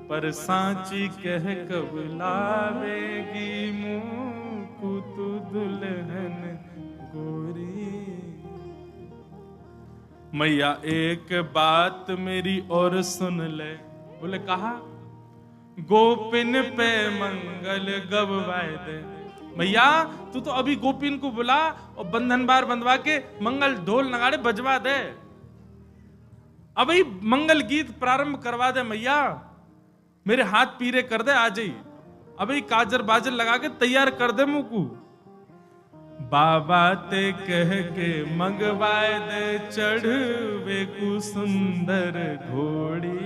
पर सांची कह कब लावेगी मुझको तू दुल्हन गोरी। मैया एक बात मेरी और सुन ले। बोले कहा, गोपिन पे मंगल गवाए दे। मैया तू तो अभी गोपिन को बुला और बंधन बार बंधवा के मंगल ढोल नगाड़े बजवा दे, अभी मंगल गीत प्रारंभ करवा दे मैया, मेरे हाथ पीरे कर दे आज ही, अभी काजर बाजर लगा के तैयार कर दे मुंह को। बाबा ते कह के मंगवाए दे चढ़वे को सुंदर घोड़ी।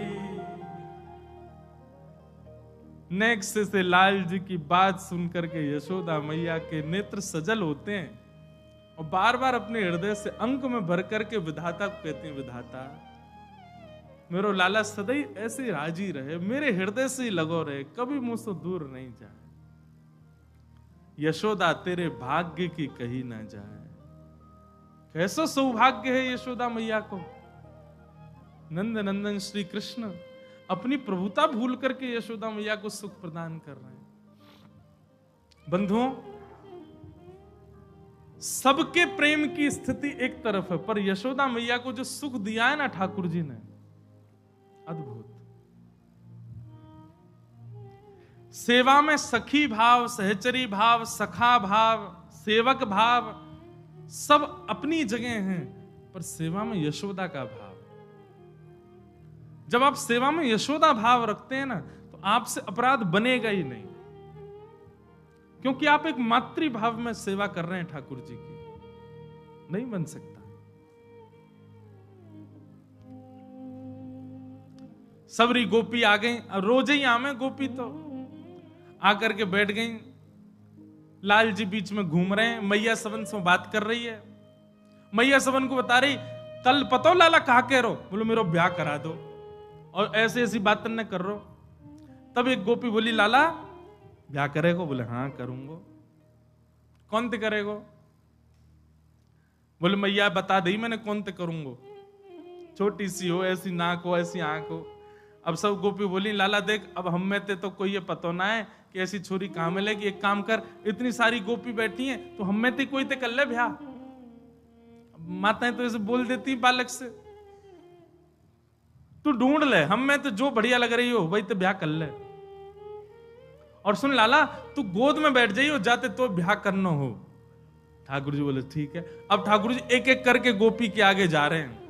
नेक्स्ट से लाल जी की बात सुनकर के यशोदा मैया के नेत्र सजल होते हैं और बार बार अपने हृदय से अंक में भर करके विधाता को कहते हैं, विधाता मेरो लाला सदैव ऐसे राजी रहे, मेरे हृदय से ही लगो रहे, कभी मुझसे दूर नहीं जाए। यशोदा तेरे भाग्य की कही ना जाए। कैसा सौभाग्य है यशोदा मैया को, नंद नंदन श्री कृष्ण अपनी प्रभुता भूल करके यशोदा मैया को सुख प्रदान कर रहे हैं। बंधुओं, सबके प्रेम की स्थिति एक तरफ है, पर यशोदा मैया को जो सुख दिया है ना ठाकुर जी ने, अद्भुत। सेवा में सखी भाव, सहचरी भाव, सखा भाव, सेवक भाव सब अपनी जगह हैं, पर सेवा में यशोदा का भाव, जब आप सेवा में यशोदा भाव रखते हैं ना, तो आपसे अपराध बनेगा ही नहीं, क्योंकि आप एक मातृ भाव में सेवा कर रहे हैं ठाकुर जी की, नहीं बन सकता। सबरी गोपी आ गई, रोज ही आमे गोपी तो आकर के बैठ गई, लाल जी बीच में घूम रहे हैं, मैया सबन से बात कर रही है, मैया सबन को बता रही, कल पतो लाला कहा कह रो, बोलो मेरा ब्याह करा दो, और ऐसी ऐसी बात न कर रो। तब एक गोपी बोली, लाला ब्याह करेगो? बोले हाँ करूंगो। कौन ते करेगो? बोले मैया बता दी मैंने कौन ते करूंगो, छोटी सी हो, ऐसी नाक हो, ऐसी आंख हो। अब सब गोपी बोली, लाला देख अब हम में ते तो कोई ये पतो ना है कि ऐसी छोरी कहां मिलेगी, एक काम कर, इतनी सारी गोपी बैठी हैं तो हम में ते कोई ते कर ले ब्याह। माताएं तो ऐसे बोल देती बालक से, तू ढूंढ ले, हम में तो जो बढ़िया लग रही हो वही तो ब्याह कर ले। और सुन लाला, तू गोद में बैठ जाइयो जाते तो ब्याह करना हो। ठाकुर जी बोले ठीक है। अब ठाकुर जी एक एक करके गोपी के आगे जा रहे हैं,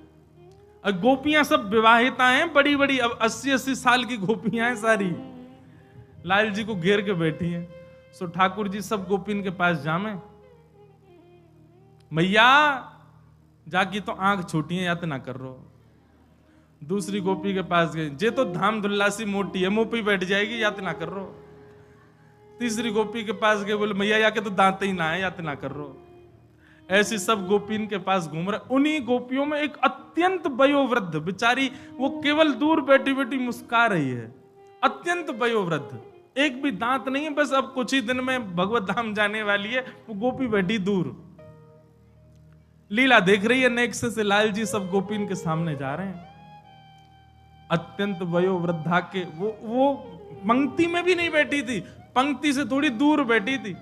और गोपियां सब विवाहिता हैं, बड़ी बड़ी, अब 80-80 साल की गोपियां हैं सारी, लाल जी को घेर के बैठी हैं। सो ठाकुर जी सब गोपिन के पास जामे, मैया जाकी तो आंख छोटी है, याद ना कर रो। दूसरी गोपी के पास गई, जे तो धाम धुल्लासी मोटी है, मुंह पे बैठ जाएगी, याद ना कर रो। तीसरी गोपी के पास गए, बोले मैया याके तो दांत ही ना है, याद ना कर रो। ऐसी सब गोपीन के पास घूम रहे। उन्हीं गोपियों में एक अत्यंत वयोवृद्ध बेचारी, वो केवल दूर बैठी बैठी मुस्कुरा रही है, अत्यंत वयोवृद्ध, एक भी दांत नहीं है, बस अब कुछ ही दिन में भगवत धाम जाने वाली है। वो गोपी बैठी दूर लीला देख रही है। नेक्स्ट से लाल जी सब गोपीन के सामने जा रहे हैं, अत्यंत वयोवृद्धा के, वो पंक्ति में भी नहीं बैठी थी, पंक्ति से थोड़ी दूर बैठी थी।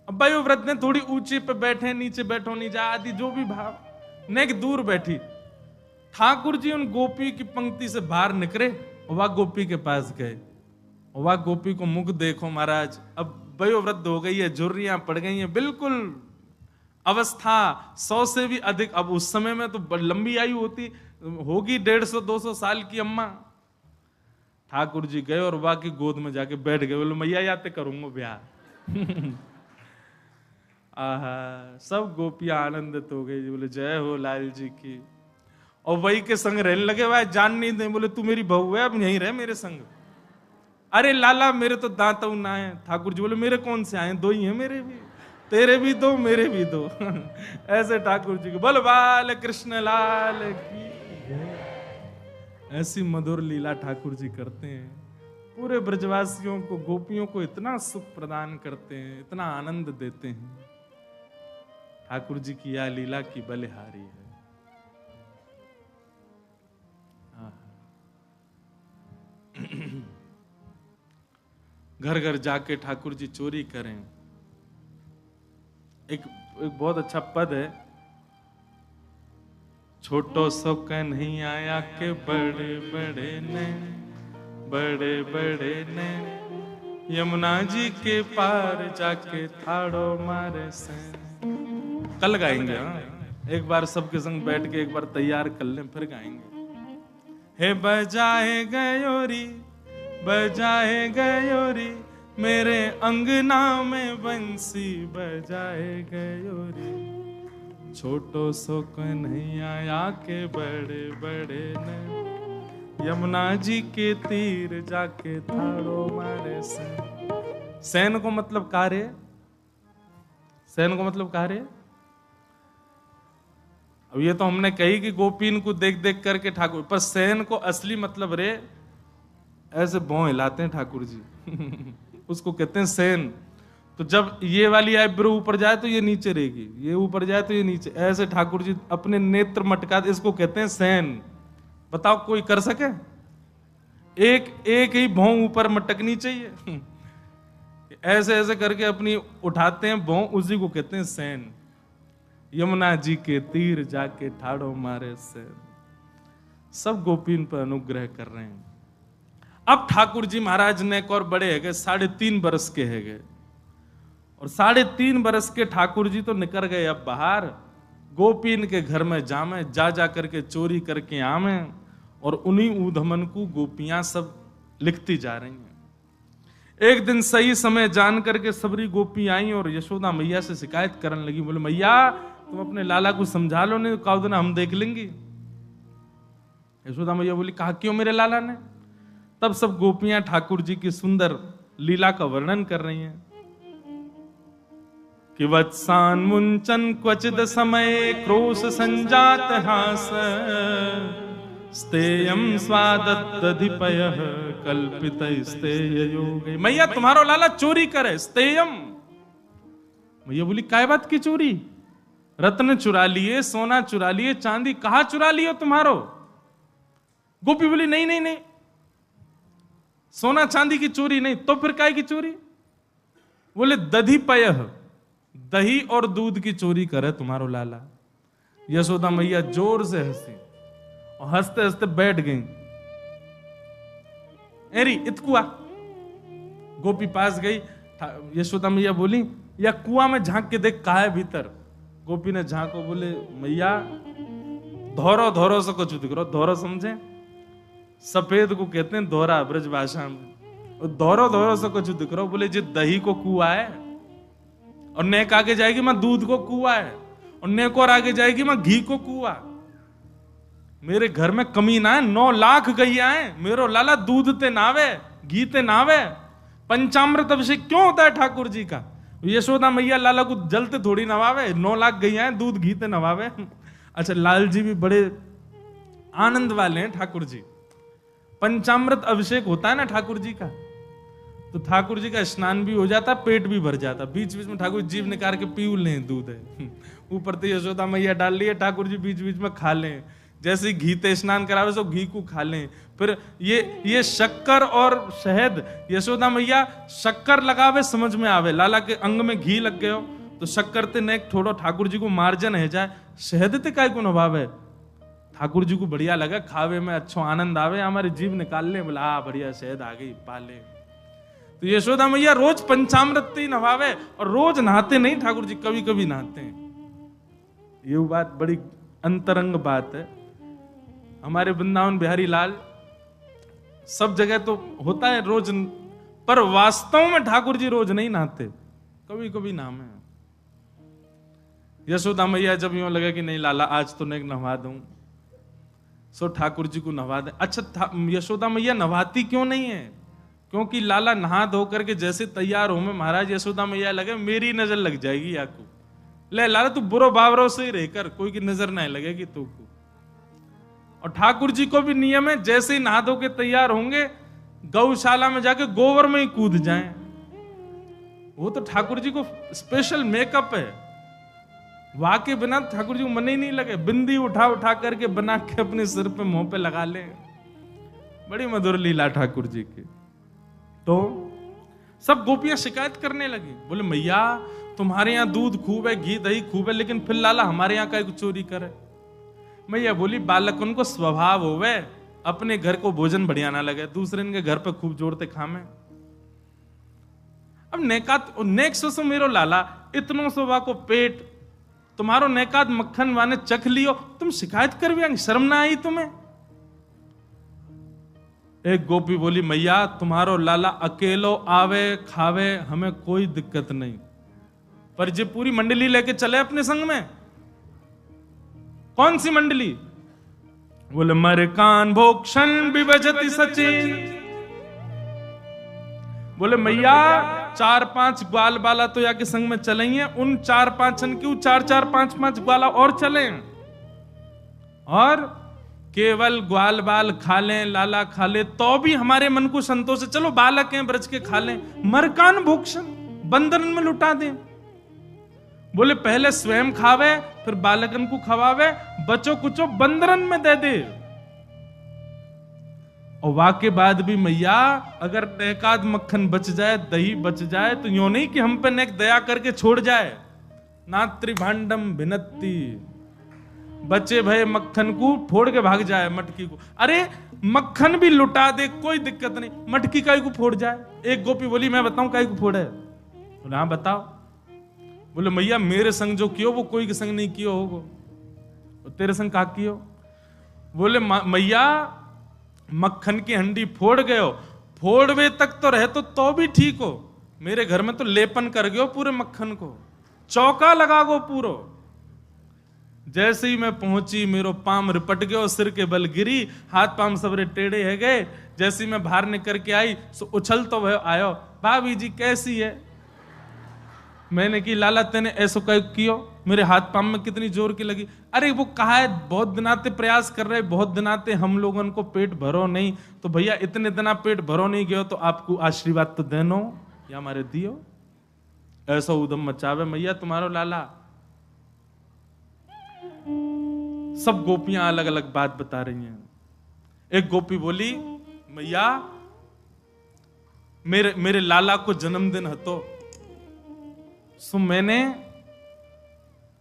अब वयोवृद्ध ने थोड़ी ऊंची पे बैठे, नीचे बैठो नहीं जा आदि जो भी भाव, नेक दूर बैठी। ठाकुर जी उन गोपी की पंक्ति से बाहर निकले, वह गोपी के पास गए, वह गोपी को मुख देखो महाराज, अब वयोवृद्ध हो गई है, झुर्रियां पड़ गई हैं, बिल्कुल अवस्था 100 से भी अधिक। अब उस समय में तो लंबी आयु होती होगी, 150-200 साल की अम्मा। ठाकुर जी गए और वह की गोद में जाके बैठ गए, बोले मैया याते करूंगा ब्याह। आहा, सब गोपियां आनंदित हो गई, बोले जय हो लाल जी की। और वही के संग रहने लगे, वह जान नहीं दे, बोले तू मेरी बहू है, अब यहीं रह मेरे संग। अरे लाला मेरे तो दांत ना है। ठाकुर जी बोले मेरे कौन से आए, 2 ही हैं मेरे भी, तेरे भी 2 मेरे भी 2। ऐसे ठाकुर जी को बोल बाल कृष्ण लाल की। ऐसी मधुर लीला ठाकुर जी करते हैं। पूरे ब्रजवासियों को, गोपियों को इतना सुख प्रदान करते हैं, इतना आनंद देते हैं। ठाकुर जी की यह लीला की बलिहारी है। घर घर जाके ठाकुर जी चोरी करें। एक बहुत अच्छा पद है, छोटो सो नहीं आया के बड़े बड़े ने, बड़े बड़े ने यमुना जी के पार जाके थाड़ो मारे से। कल गाएंगे, हाँ एक बार सबके संग बैठ के एक बार तैयार कर लें, फिर गाएंगे। हे बजाए गयोरी, बजाए गयोरी, मेरे अंगना में बंसी बजाए गयोरी, छोटो सो कन्हैया के बड़े बड़े ने, यमुना जी के तीर जाके थाड़ो मारे सैन। सैन को मतलब कार्य, सैन को मतलब कार्य। अब ये तो हमने कही कि गोपीन को देख देख करके ठाकुर, पर सैन को असली मतलब रे ऐसे भौं हिलाते हैं ठाकुर जी उसको कहते हैं सैन। तो जब ये वाली आईब्रो ऊपर जाए तो ये नीचे रहेगी, ये ऊपर जाए तो ये नीचे, ऐसे ठाकुर जी अपने नेत्र मटकाते, इसको कहते हैं सैन। बताओ कोई कर सके? एक एक ही भौं ऊपर मटकनी चाहिए ऐसे ऐसे करके अपनी उठाते हैं भौं, उसी को कहते हैं सैन। यमुना जी के तीर जाके ठाड़ो मारे सैन। सब गोपीन पर अनुग्रह कर रहे हैं। अब ठाकुर जी महाराज ने एक और बड़े है गए, 3.5 बरस के है गए, और 3.5 बरस के ठाकुर जी तो निकल गए अब बाहर, गोपीन के घर में जामे, जा जा करके चोरी करके आमे, और उन्हीं ऊधमन को गोपियां सब लिखती जा रही हैं। एक दिन सही समय जान करके सबरी गोपी आई और यशोदा मैया से शिकायत करने लगी, बोले मैया तुम अपने लाला को समझा लो, नहीं तो काउ दिन हम देख लेंगे। यशोदा मैया बोली कहा क्यों मेरे लाला ने? तब सब गोपियां ठाकुर जी की सुंदर लीला का वर्णन कर रही हैं कि वत्सान मुंचन क्वचिद समय क्रोश संजात हास, स्तेयम स्वादधिपयः कल्पित स्तेय योगे। मैया तुम्हारो लाला चोरी करे, स्तेयम। मैया बोली काय बात की चोरी? रत्न चुरा लिए, सोना चुरा लिए, चांदी कहां चुरा लियो तुम्हारो? गोपी बोली नहीं नहीं नहीं, सोना चांदी की चोरी नहीं, तो फिर काय की चोरी? बोले दधिपयः, दही और दूध की चोरी करे तुम्हारो लाला। यशोदा मैया जोर से हंसी और हंसते हंसते बैठ गई। एरी इतकुआ। गोपी पास गई, यशोदा मैया बोली या कुआं में झांक के देख कहा है भीतर। गोपी ने झांको, बोले मैया धोरो धोरो से कुछ दिख रहा। धोरो समझे? सफेद को कहते हैं धोरा ब्रज भाषा में। धोरो धोरो से कुछ दिख रहा। बोले जी दही को कुआ है, और नेक आगे जाएगी मैं दूध को कुआ है, और नेक और आगे जाएगी मैं घी को कुआ। मेरे घर में कमी ना है, 9 लाख गैया है, मेरो लाला दूध ते नावे, घी ते नावे। पंचामृत अभिषेक क्यों होता है ठाकुर जी का? यशोदा मैया लाला को जलते थोड़ी नवावे, 9 लाख गैया है, दूध घी ते नवावे। अच्छा लाल जी भी बड़े आनंद वाले हैं ठाकुर जी। पंचामृत अभिषेक होता है ना ठाकुर जी का, तो ठाकुर जी का स्नान भी हो जाता, पेट भी भर जाता। बीच बीच में ठाकुर जीव निकाल के पी लें, दूध है ऊपर तो यशोदा मैया डाल लिए, ठाकुर जी बीच बीच में खा लें। जैसे घी ते स्नान करावे सो घी को खा लें। फिर ये शक्कर और शहद, यशोदा मैया शक्कर लगावे समझ में आवे, लाला के अंग में घी लग गयो तो शक्कर ते नेक थोड़ो ठाकुर जी को मार्जन है जाए, शहद ते काय को नभावे। ठाकुर जी को बढ़िया लगा, खावे में अच्छो आनंद आवे, हमारे जीव निकाल ले, बोला हाँ बढ़िया शहद आ गई पाले। तो यशोदा मैया रोज पंचामृत ही नहावे, और रोज नहाते नहीं ठाकुर जी, कभी कभी नहाते हैं। ये बात बड़ी अंतरंग बात है। हमारे वृंदावन बिहारी लाल सब जगह तो होता है रोज, पर वास्तव में ठाकुर जी रोज नहीं नहाते, कभी कभी नाम है। यशोदा मैया जब यूं लगे कि नहीं लाला आज तो नहीं नहवा दूं, सो ठाकुर जी को नहवा दे। अच्छा यशोदा मैया नहवाती क्यों नहीं है? क्योंकि लाला नहा धो करके जैसे तैयार हो में महाराज, यशोदा मैया लगे मेरी नजर लग जाएगी याकू, ले लाला तू बुरो बावरों से ही रहकर कोई की नजर नहीं लगेगी तू को। और ठाकुर जी को भी नियम है, जैसे ही नहा धो के तैयार होंगे गौशाला में जाके गोबर में ही कूद जाएं। वो तो ठाकुर जी को स्पेशल मेकअप है, वहां के बिना ठाकुर जी को मन ही नहीं लगे। बिंदी उठा उठा करके बना के अपने सिर पे मुंह पे लगा ले। बड़ी मधुर लीला ठाकुर जी की। तो सब गोपियां शिकायत करने लगी, बोले मैया तुम्हारे यहाँ दूध खूब है, घी दही खूब है, लेकिन फिर लाला हमारे यहाँ का चोरी करे। मैया बोली बालक उनको स्वभाव होवे, अपने घर को भोजन बढ़िया ना लगे, दूसरे के घर पे खूब जोड़ते खामे। अब नेकात नेक्स्ट सो मेरो लाला इतनो सोवा को पेट, तुम्हारो नेकात मक्खन वाने चख लियो, तुम शिकायत कर भी शर्म ना आई तुम्हें। एक गोपी बोली मैया तुम्हारो लाला अकेलो आवे खावे हमें कोई दिक्कत नहीं, पर जे पूरी मंडली लेके चले अपने संग में। कौन सी मंडली? बोले मर कान भोक्षण विभजति सचिन। बोले मैया 4-5 ग्वाल बाला तो या के संग में चलेंगे, उन 4-5 क्यों 4-4 5-5 ग्वाला और चलें, और केवल ग्वाल बाल खा लें, लाला खा ले तो भी हमारे मन को संतोष है। चलो बालक हैं ब्रज के खा लें, मरकान भोक्षण बंदरन में लुटा दें। बोले पहले स्वयं खावे फिर बालकन को खवावे, बचो कुचो बंदरन में दे दे। और वाके बाद भी मैया अगर एकाध मक्खन बच जाए, दही बच जाए, तो यूं नहीं कि हम पे नेक दया करके छोड़ जाए। नात्री भांडम भिनत्ती, बचे भय मक्खन को फोड़ के भाग जाए मटकी को। अरे मक्खन भी लुटा दे कोई दिक्कत नहीं, मटकी काई को फोड़ जाए। एक गोपी बोली मैं बताऊं काई को फोड़े? बोले हाँ बताओ। बोले मैया मेरे संग जो कियो वो कोई के संग नहीं कियो होगो, तेरे संग का कियो? बोले मैया मक्खन की हंडी फोड़ गयो, फोड़वे तक तो रहे तो भी ठीक हो, मेरे घर में तो लेपन कर गयो पूरे मक्खन को, चौका लगा गो पूरो। जैसे ही मैं पहुंची मेरो पाम रिपट गयो, सिर के बल गिरी, हाथ पाम सबरे टेढ़े है गए। जैसी मैं बाहर निकल के आई सो उछल तो वह आयो, भाभी जी कैसी है? मैंने की लाला तेने ऐसो कियो, मेरे हाथ पाम में कितनी जोर की लगी। अरे वो कहा है बहुत दिनाते प्रयास कर रहे, बहुत दिनाते हम लोगों को पेट भरो नहीं, तो भैया इतने दिना पेट भरो नहीं गयो तो आपको आशीर्वाद तो देनो या हमारे दियो। ऐसा उदम मचावे मैया तुम्हारो लाला। सब गोपियां अलग अलग बात बता रही हैं। एक गोपी बोली मैया मेरे लाला को जन्मदिन है तो सो मैंने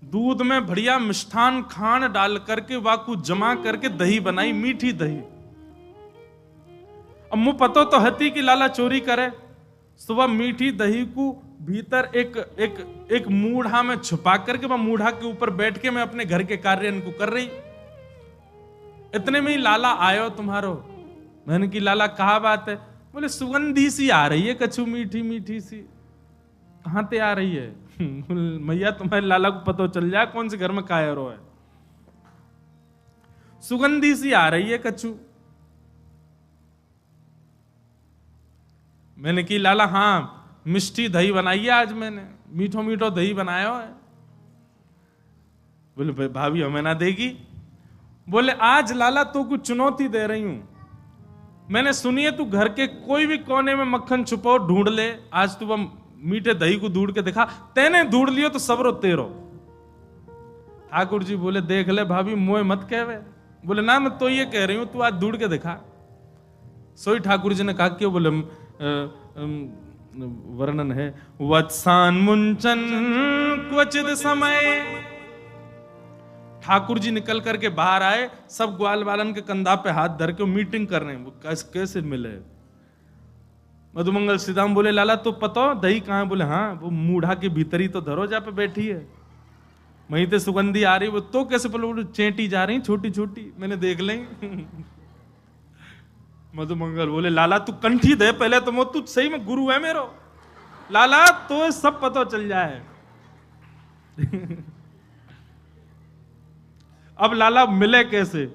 दूध में बढ़िया मिष्ठान खान डाल करके वाकू जमा करके दही बनाई, मीठी दही। अब मुझे पता तो हती कि लाला चोरी करे। सुबह मीठी दही को भीतर एक मूढ़ा में छुपा करके वह मूढ़ा के ऊपर बैठ के मैं अपने घर के कार्य इनको कर रही। इतने में ही लाला आयो तुम्हारो। मैंने की लाला कहा बात है? बोले सुगंधी सी आ रही है, कछु मीठी मीठी सी। कहां ते आ रही है? मैया तुम्हारे लाला को पता चल जाए कौन से घर में कायरो है। सुगंधी सी आ रही है कछु। मैंने की लाला हाँ मिष्टी दही बनाई है आज मैंने, मीठो मीठो दही बनाया है। बोले भाभी हमें ना देगी? बोले आज लाला तो कुछ चुनौती दे रही हूं, मैंने सुनी है तू घर के कोई भी कोने में मक्खन छुपाओ ढूंढ ले, आज तू वह मीठे दही को ढूंढ के दिखा, तेने ढूंढ लियो तो सबरो तेरो। ठाकुर जी बोले देख ले भाभी मोए मत कहवे। बोले ना मैं तो ये कह रही हूं तू आज ढूंढ के दिखा। सोई ठाकुर जी ने कहा क्यों? बोले वर्णन है वत्सान मुंचन क्वचित समय। ठाकुर जी निकल करके बाहर आए, सब ग्वाल बालन के कंधा पे हाथ धर के मीटिंग कर रहे हैं, वो कैसे मिले। मधुमंगल सीधाम बोले लाला तो पता दही कहां है? बोले हाँ वो मूढ़ा के भीतर ही तो धरो जा पे बैठी है, वहीं ते सुगंधी आ रही। वो तो कैसे? बोले चेंटी जा रही छोटी छोटी, मैंने देख ली। मधुमंगल बोले लाला तू कंठी दे पहले तो, मो तू सही में गुरु है मेरो लाला, तो सब पता चल जाए। अब लाला मिले कैसे?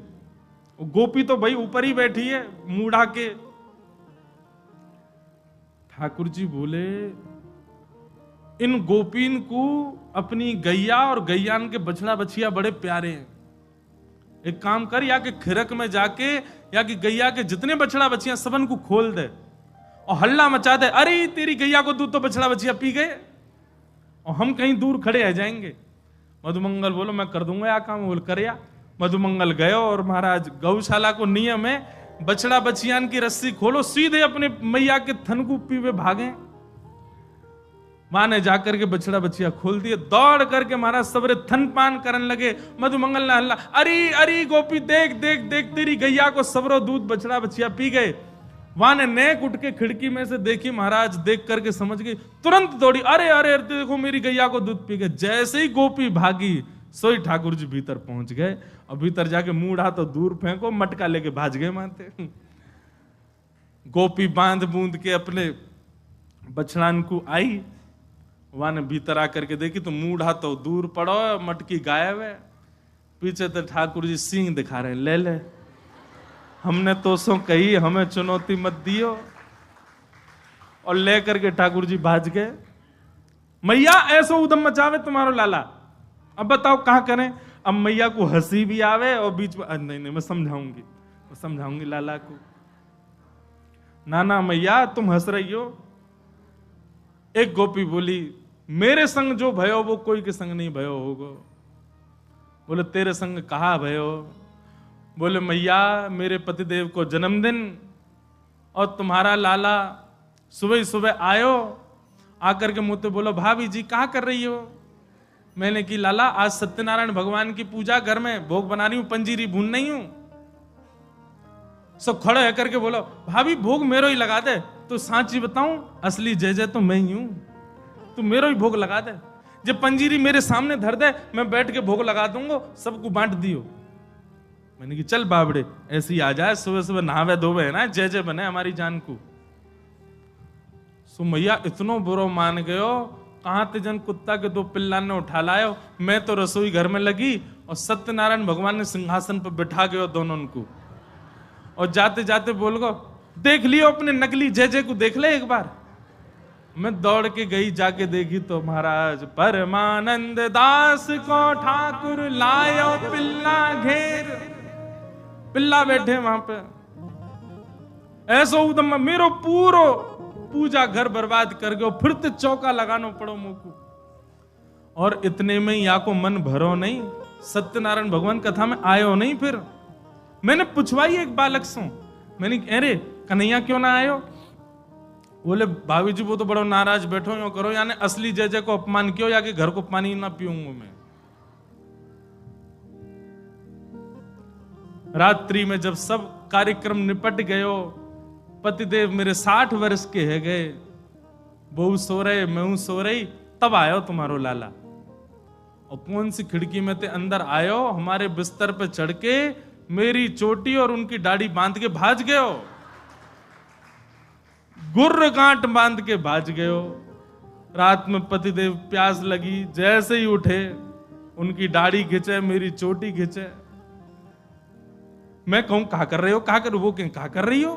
गोपी तो भाई ऊपर ही बैठी है मूढ़ा के। ठाकुर जी बोले इन गोपीन को अपनी गैया और गैयान के बछड़ा बछिया बड़े प्यारे हैं, एक काम कर, या कि खिरक में जाके या कि गैया के जितने बछड़ा बछियां सबन को खोल दे और हल्ला मचा दे, अरे तेरी गैया को दूध तो बछड़ा बछिया पी गए, और हम कहीं दूर खड़े रह जाएंगे। मधुमंगल बोलो मैं कर दूंगा या काम, बोल कर या। मधुमंगल गए और महाराज गौशाला को नियम है बछड़ा बछियान की रस्सी खोलो, सीधे अपने मैया के थन को पीवे भागे। मां ने जाकर के बछड़ा बछिया खोल दिए, दौड़ करके महाराज सबरे थन पान करने लगे। मधुमंगल ने हल्ला, अरे अरे गोपी देख देख देख, तेरी गैया को सबरो दूध बछड़ा बछिया पी गए। वहां ने नेक उठ के खिड़की में से देखी, महाराज देख करके समझ गई, तुरंत दौड़ी, अरे अरे अरे देखो मेरी गैया को दूध पी गए। जैसे ही गोपी भागी सोई ठाकुर जी भीतर पहुंच गए, और भीतर जाके मुंह उठा तो दूर फेंको, मटका लेके भाज गए मानते। गोपी बांध बूंद के अपने बछड़ान को आई, वहां ने भीतर आकर के देखी तो मुंह उठा तो दूर पड़ो, मटकी गायब है। पीछे तो ठाकुर जी सींग दिखा रहे हैं, ले ले हमने तो सो कही, हमें चुनौती मत दियो। और लेकर के ठाकुर जी भाज गए। मैया ऐसो उदम मचावे तुम्हारो लाला, अब बताओ कहां करें। अब मैया को हंसी भी आवे और बीच में नहीं नहीं मैं समझाऊंगी लाला को। ना मैया तुम हंस रही हो। एक गोपी बोली, मेरे संग जो भयो वो कोई के संग नहीं भयो होगो। बोले तेरे संग कहा भयो। बोले मैया मेरे पतिदेव को जन्मदिन, और तुम्हारा लाला सुबह सुबह आयो, आकर के मुझसे बोलो भाभी जी कहाँ कर रही हो। मैंने की लाला आज सत्यनारायण भगवान की पूजा, घर में भोग बना रही हूं, पंजीरी भून नहीं हूं। सब खड़े होकर के बोलो भाभी भोग मेरो ही लगा दे। तो सांची बताऊं असली जय जय तो मैं ही हूं, तू मेरो ही भोग लगा दे। जब पंजीरी मेरे सामने धर दे मैं बैठ के भोग लगा दूंगा, सबको बांट दियो। मैंने की चल बाबड़े ऐसे ही आ जाए, सुबह सुबह नहावे धोवे है ना, जय जय बने हमारी जान को। सो मैया इतनो बुरो मान गयो, कहां ते जन कुत्ता के दो पिल्ला ने उठा लायो। मैं तो रसोई घर में लगी और सत्यनारायण भगवान ने सिंहासन पर बिठा गयो दोनों को, और जाते जाते बोल गो देख लियो अपने नकली जय जय को, देख ले एक बार। मैं दौड़ के गई, जाके देखी तो महाराज परमानंद दास को ठाकुर लायो पिल्ला घेर। पिल्ला बैठे वहां पे, ऐसो उदम मेरो पूरो पूजा घर बर्बाद कर गयो, फिर तो चौका लगानो पड़ो मुंह को। और इतने में या को मन भरो नहीं, सत्यनारायण भगवान कथा में आयो नहीं। फिर मैंने पूछवाई एक बालक से, मैंने अरे कन्हैया क्यों ना आयो। बोले भाभी जी वो तो बड़ो नाराज बैठो, यो करो, यानी असली जय जय को अपमान क्यों, या कि घर को पानी ना पीऊंगा मैं। रात्रि में जब सब कार्यक्रम निपट गयो, पतिदेव मेरे 60 वर्ष के है गए, बहू सो रहे मैं सो रही, तब आयो तुम्हारो लाला। और कौन सी खिड़की में ते अंदर आयो, हमारे बिस्तर पे चढ़ के मेरी चोटी और उनकी दाढ़ी बांध के भाज गयो, गुर्र गांठ बांध के भाज गयो। रात में पतिदेव प्यास लगी, जैसे ही उठे उनकी दाढ़ी खींचे, मेरी चोटी खींचे। मैं कहूं कहा कर रहे हो, कहा कर, वो कहा कर रही हो,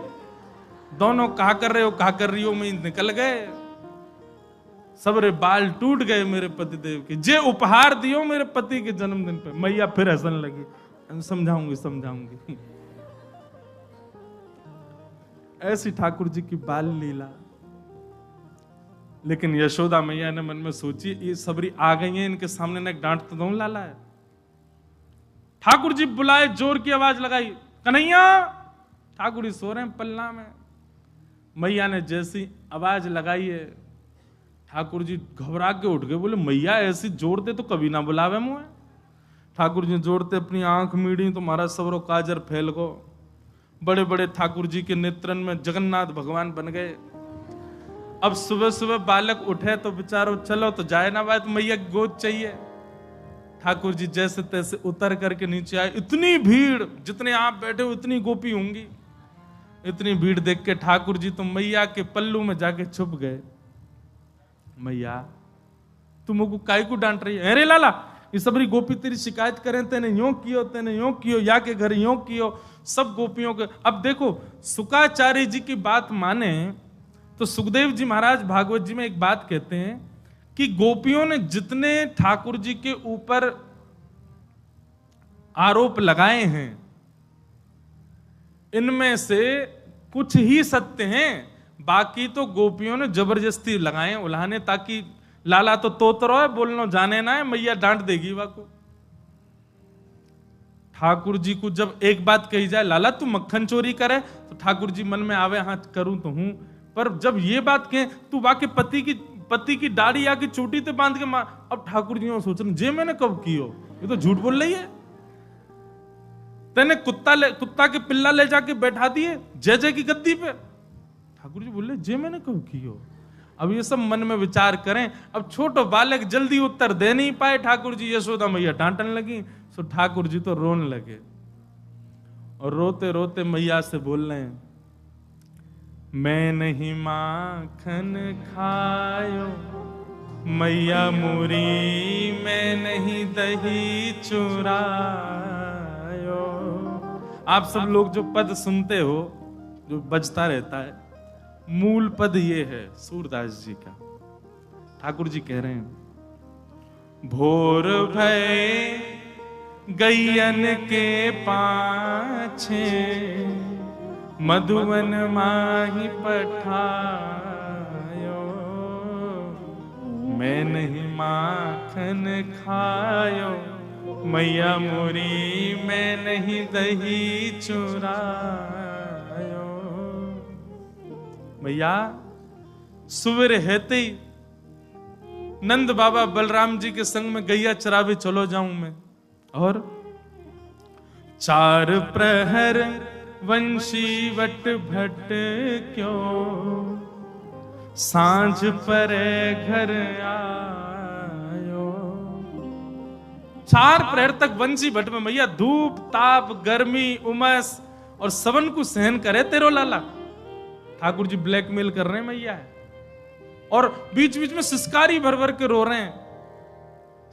दोनों कहा कर रहे हो, कहा कर रही हो में निकल गए। सबरे बाल टूट गए मेरे पतिदेव के, जे उपहार दियो मेरे पति के जन्मदिन पे। मैया फिर हंसने लगी, समझाऊंगी। ऐसी ठाकुर जी की बाल लीला। लेकिन यशोदा मैया ने मन में सोची ये सबरी आ गई हैं, इनके सामने ना डांट तो दो लाला है। ठाकुर जी बुलाए, जोर की आवाज लगाई, कन्हैया। ठाकुर जी सो रहे हैं पल्ला में। मैया ने जैसी आवाज लगाई है, ठाकुर जी घबरा के उठ गए, बोले मैया ऐसी जोड़ते तो कभी ना बुलावे मुझे। ठाकुर जी जोड़ते अपनी आंख मीड़ी तो महाराज सबरो काजर फैल गो। बड़े बड़े ठाकुर जी के नेत्रन में जगन्नाथ भगवान बन गए। अब सुबह सुबह बालक उठे तो बेचारो चलो तो जाए ना बात, मैया गोद चाहिए। ठाकुर जी जैसे तैसे उतर करके नीचे आए। इतनी भीड़, जितने आप बैठे हो उतनी गोपी होंगी। इतनी भीड़ देख के ठाकुर जी तो मैया के पल्लू में जाके छुप गए। मैया तुमको काय को डांट रही है, अरे लाला ये सबरी गोपी तेरी शिकायत करें, तेने यूं कियो, या के घर यूं कियो, सब गोपियों के। अब देखो सुकाचार्य जी की बात माने तो सुखदेव जी महाराज भागवत जी में एक बात कहते हैं कि गोपियों ने जितने ठाकुर जी के ऊपर आरोप लगाए हैं, इनमें से कुछ ही सत्य हैं, बाकी तो गोपियों ने जबरदस्ती लगाए उल्हाने, ताकि लाला तो तोत रहो है, बोलना जाने ना है, मैया डांट देगी वाको। ठाकुर जी को जब एक बात कही जाए, लाला तू मक्खन चोरी करे, तो ठाकुर जी मन में आवे, हाँ करूं तो हूं, पर जब ये बात कहे तू वाके पति की दाढ़ी आके चोटी ते बांध के मार, अब ठाकुर जी सोच रहे जे मैंने कब कियो, ये तो झूठ बोल रही है। तेने कुत्ता के पिल्ला ले जाके बैठा दिए जय जय की गद्दी पे, ठाकुर जी बोले जे मैंने कब कियो। अब ये सब मन में विचार करें। अब छोटो बालक जल्दी उत्तर दे नहीं पाए, ठाकुर जी यशोदा मैया डांटने लगी, सो ठाकुर जी तो रोने लगे और रोते रोते मैया से बोल रहे हैं, मैं नहीं माखन खायो मैया मोरी, मैं नहीं दही चुरायो। आप सब लोग जो पद सुनते हो, जो बजता रहता है, मूल पद ये है सूरदास जी का। ठाकुर जी कह रहे हैं, भोर भय गैयन के पाछे, मधुवन माही पठायो, मैं नहीं माखन खायो मैया मोरी, मैं नहीं दही चुरायो। मैया सुबह हेते ही नंद बाबा बलराम जी के संग में गैया चरावे चलो जाऊं मैं, और 4 प्रहर वंशी वट भट क्यों, सांझ परे घर आयो। 4 प्रहर तक वंशी भट में मैया धूप ताप गर्मी उमस और सबन को सहन करे तेरो लाला। ठाकुर जी ब्लैकमेल कर रहे हैं मैया है, और बीच बीच में सिसकारी भर भर के रो रहे हैं।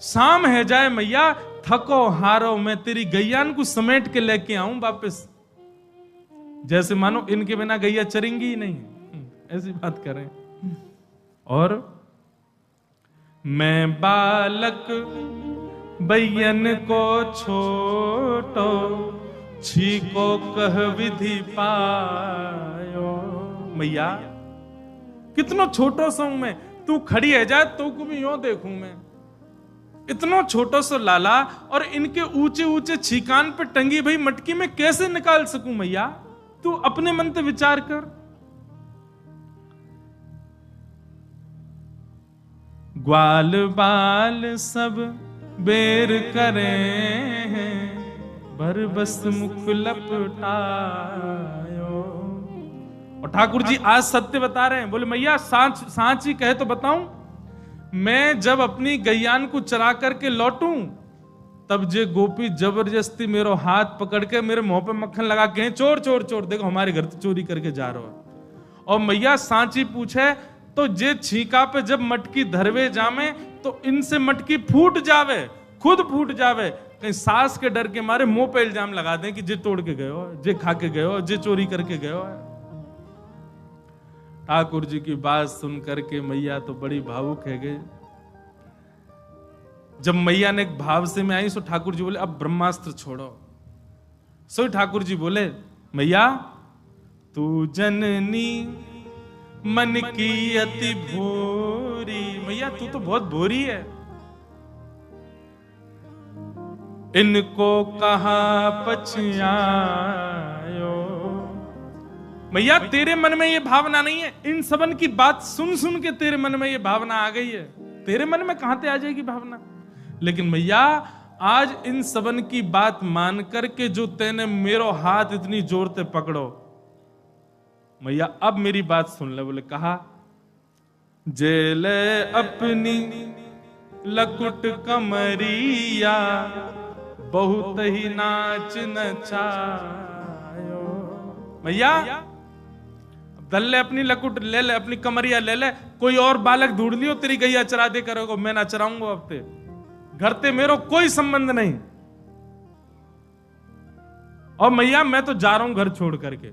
शाम है जाए मैया, थको हारो मैं तेरी गैयान को समेट के लेके आऊं वापस, जैसे मानो इनके बिना गैया चरेंगी ही नहीं, ऐसी बात कर रहे हैं। और मैं बालक बैयन को छोटो, छीको कह विधि पायो। मैया कितनो छोटो सो मैं, तू खड़ी है जाए तो को भी यूं देखूं मैं, इतनो छोटो सो लाला, और इनके ऊंचे ऊंचे छीकान पे टंगी भाई मटकी में कैसे निकाल सकूं मैया, तू अपने मन से विचार कर। ग्वाल बाल सब बेर करे हैं, भर बस मुख लपटायो। और ठाकुर जी आज सत्य बता रहे हैं, बोले मैया सांच ही कहे तो बताऊं, मैं जब अपनी गैयान को चरा करके लौटूं, तब जे गोपी जबरदस्ती मेरो हाथ पकड़ के मेरे मुंह पे मक्खन लगा के चोर चोर चोर, देखो हमारे घर से चोरी करके जा रहा है। और मैया सांची पूछे तो जे छीका पे जब मटकी धरवे जामे, तो इनसे मटकी फूट जावे, खुद फूट जावे, कहीं सास के डर के मारे मुंह पे इल्जाम लगा दें कि जे तोड़ के गए हो, जे खा के गए हो, जे चोरी करके गए हो। ठाकुर जी की बात सुन करके मैया तो बड़ी भावुक है गए। जब मैया ने एक भाव से में आई, सो ठाकुर जी बोले अब ब्रह्मास्त्र छोड़ो। सो ठाकुर जी बोले मैया तू जननी मन की अति भोरी, मैया तू तो बहुत भोरी है, इनको कहा पछयायो। मैया तेरे मन में ये भावना नहीं है, इन सबन की बात सुन सुन के तेरे मन में ये भावना आ गई है, तेरे मन में कहां से आ जाएगी भावना। लेकिन मैया आज इन सबन की बात मान करके जो तेने मेरो हाथ इतनी जोर से पकड़ो, मैया अब मेरी बात सुन ले। बोले कहा, जेले अपनी लकुट कमरिया, बहुत ही नाच नचायो। मैया दल ले अपनी लकुट ले ले, अपनी कमरिया ले ले, कोई और बालक ढूंढ लियो तेरी गैया चरा दे करोगे, मैं ना चराऊंगा अब ते घर ते मेरो कोई संबंध नहीं। और मैया मैं तो जा रहा हूं घर छोड़ करके,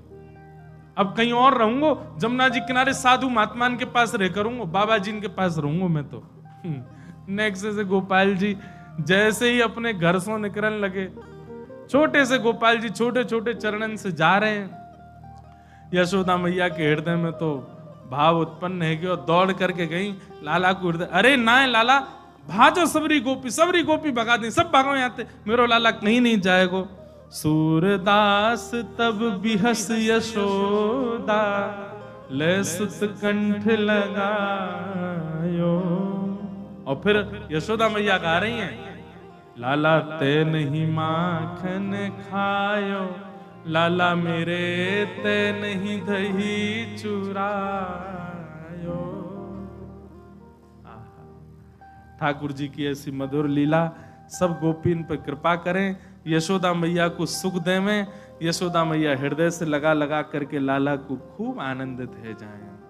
अब कहीं और रहूंगा, जमुना जी किनारे साधु महात्मान के पास रह करूंगा, बाबा जी के पास रहूंगा मैं तो। नेक्स्ट से गोपाल जी जैसे ही अपने घर से निकलने लगे, छोटे से गोपाल जी छोटे छोटे चरणन से जा रहे हैं। यशोदा मैया के हृदय में तो भाव उत्पन्न है कि और दौड़ करके गई लाला को हृदय, अरे ना लाला भाजो सबरी गोपी भगा दी, सब भागो यहाँ से, मेरो लाला कहीं नहीं जाएगो। सूरदास तब बिहस यशोदा ले सुत कंठ लगायो। और फिर यशोदा मैया गा रही हैं, लाला ते नहीं माखन खायो, लाला मेरे ते नहीं दही चुरायो। ठाकुर जी की ऐसी मधुर लीला, सब गोपी इन पर कृपा करें, यशोदा मैया को सुख देवें, यशोदा मैया हृदय से लगा लगा करके लाला को खूब आनंदित है जाएं।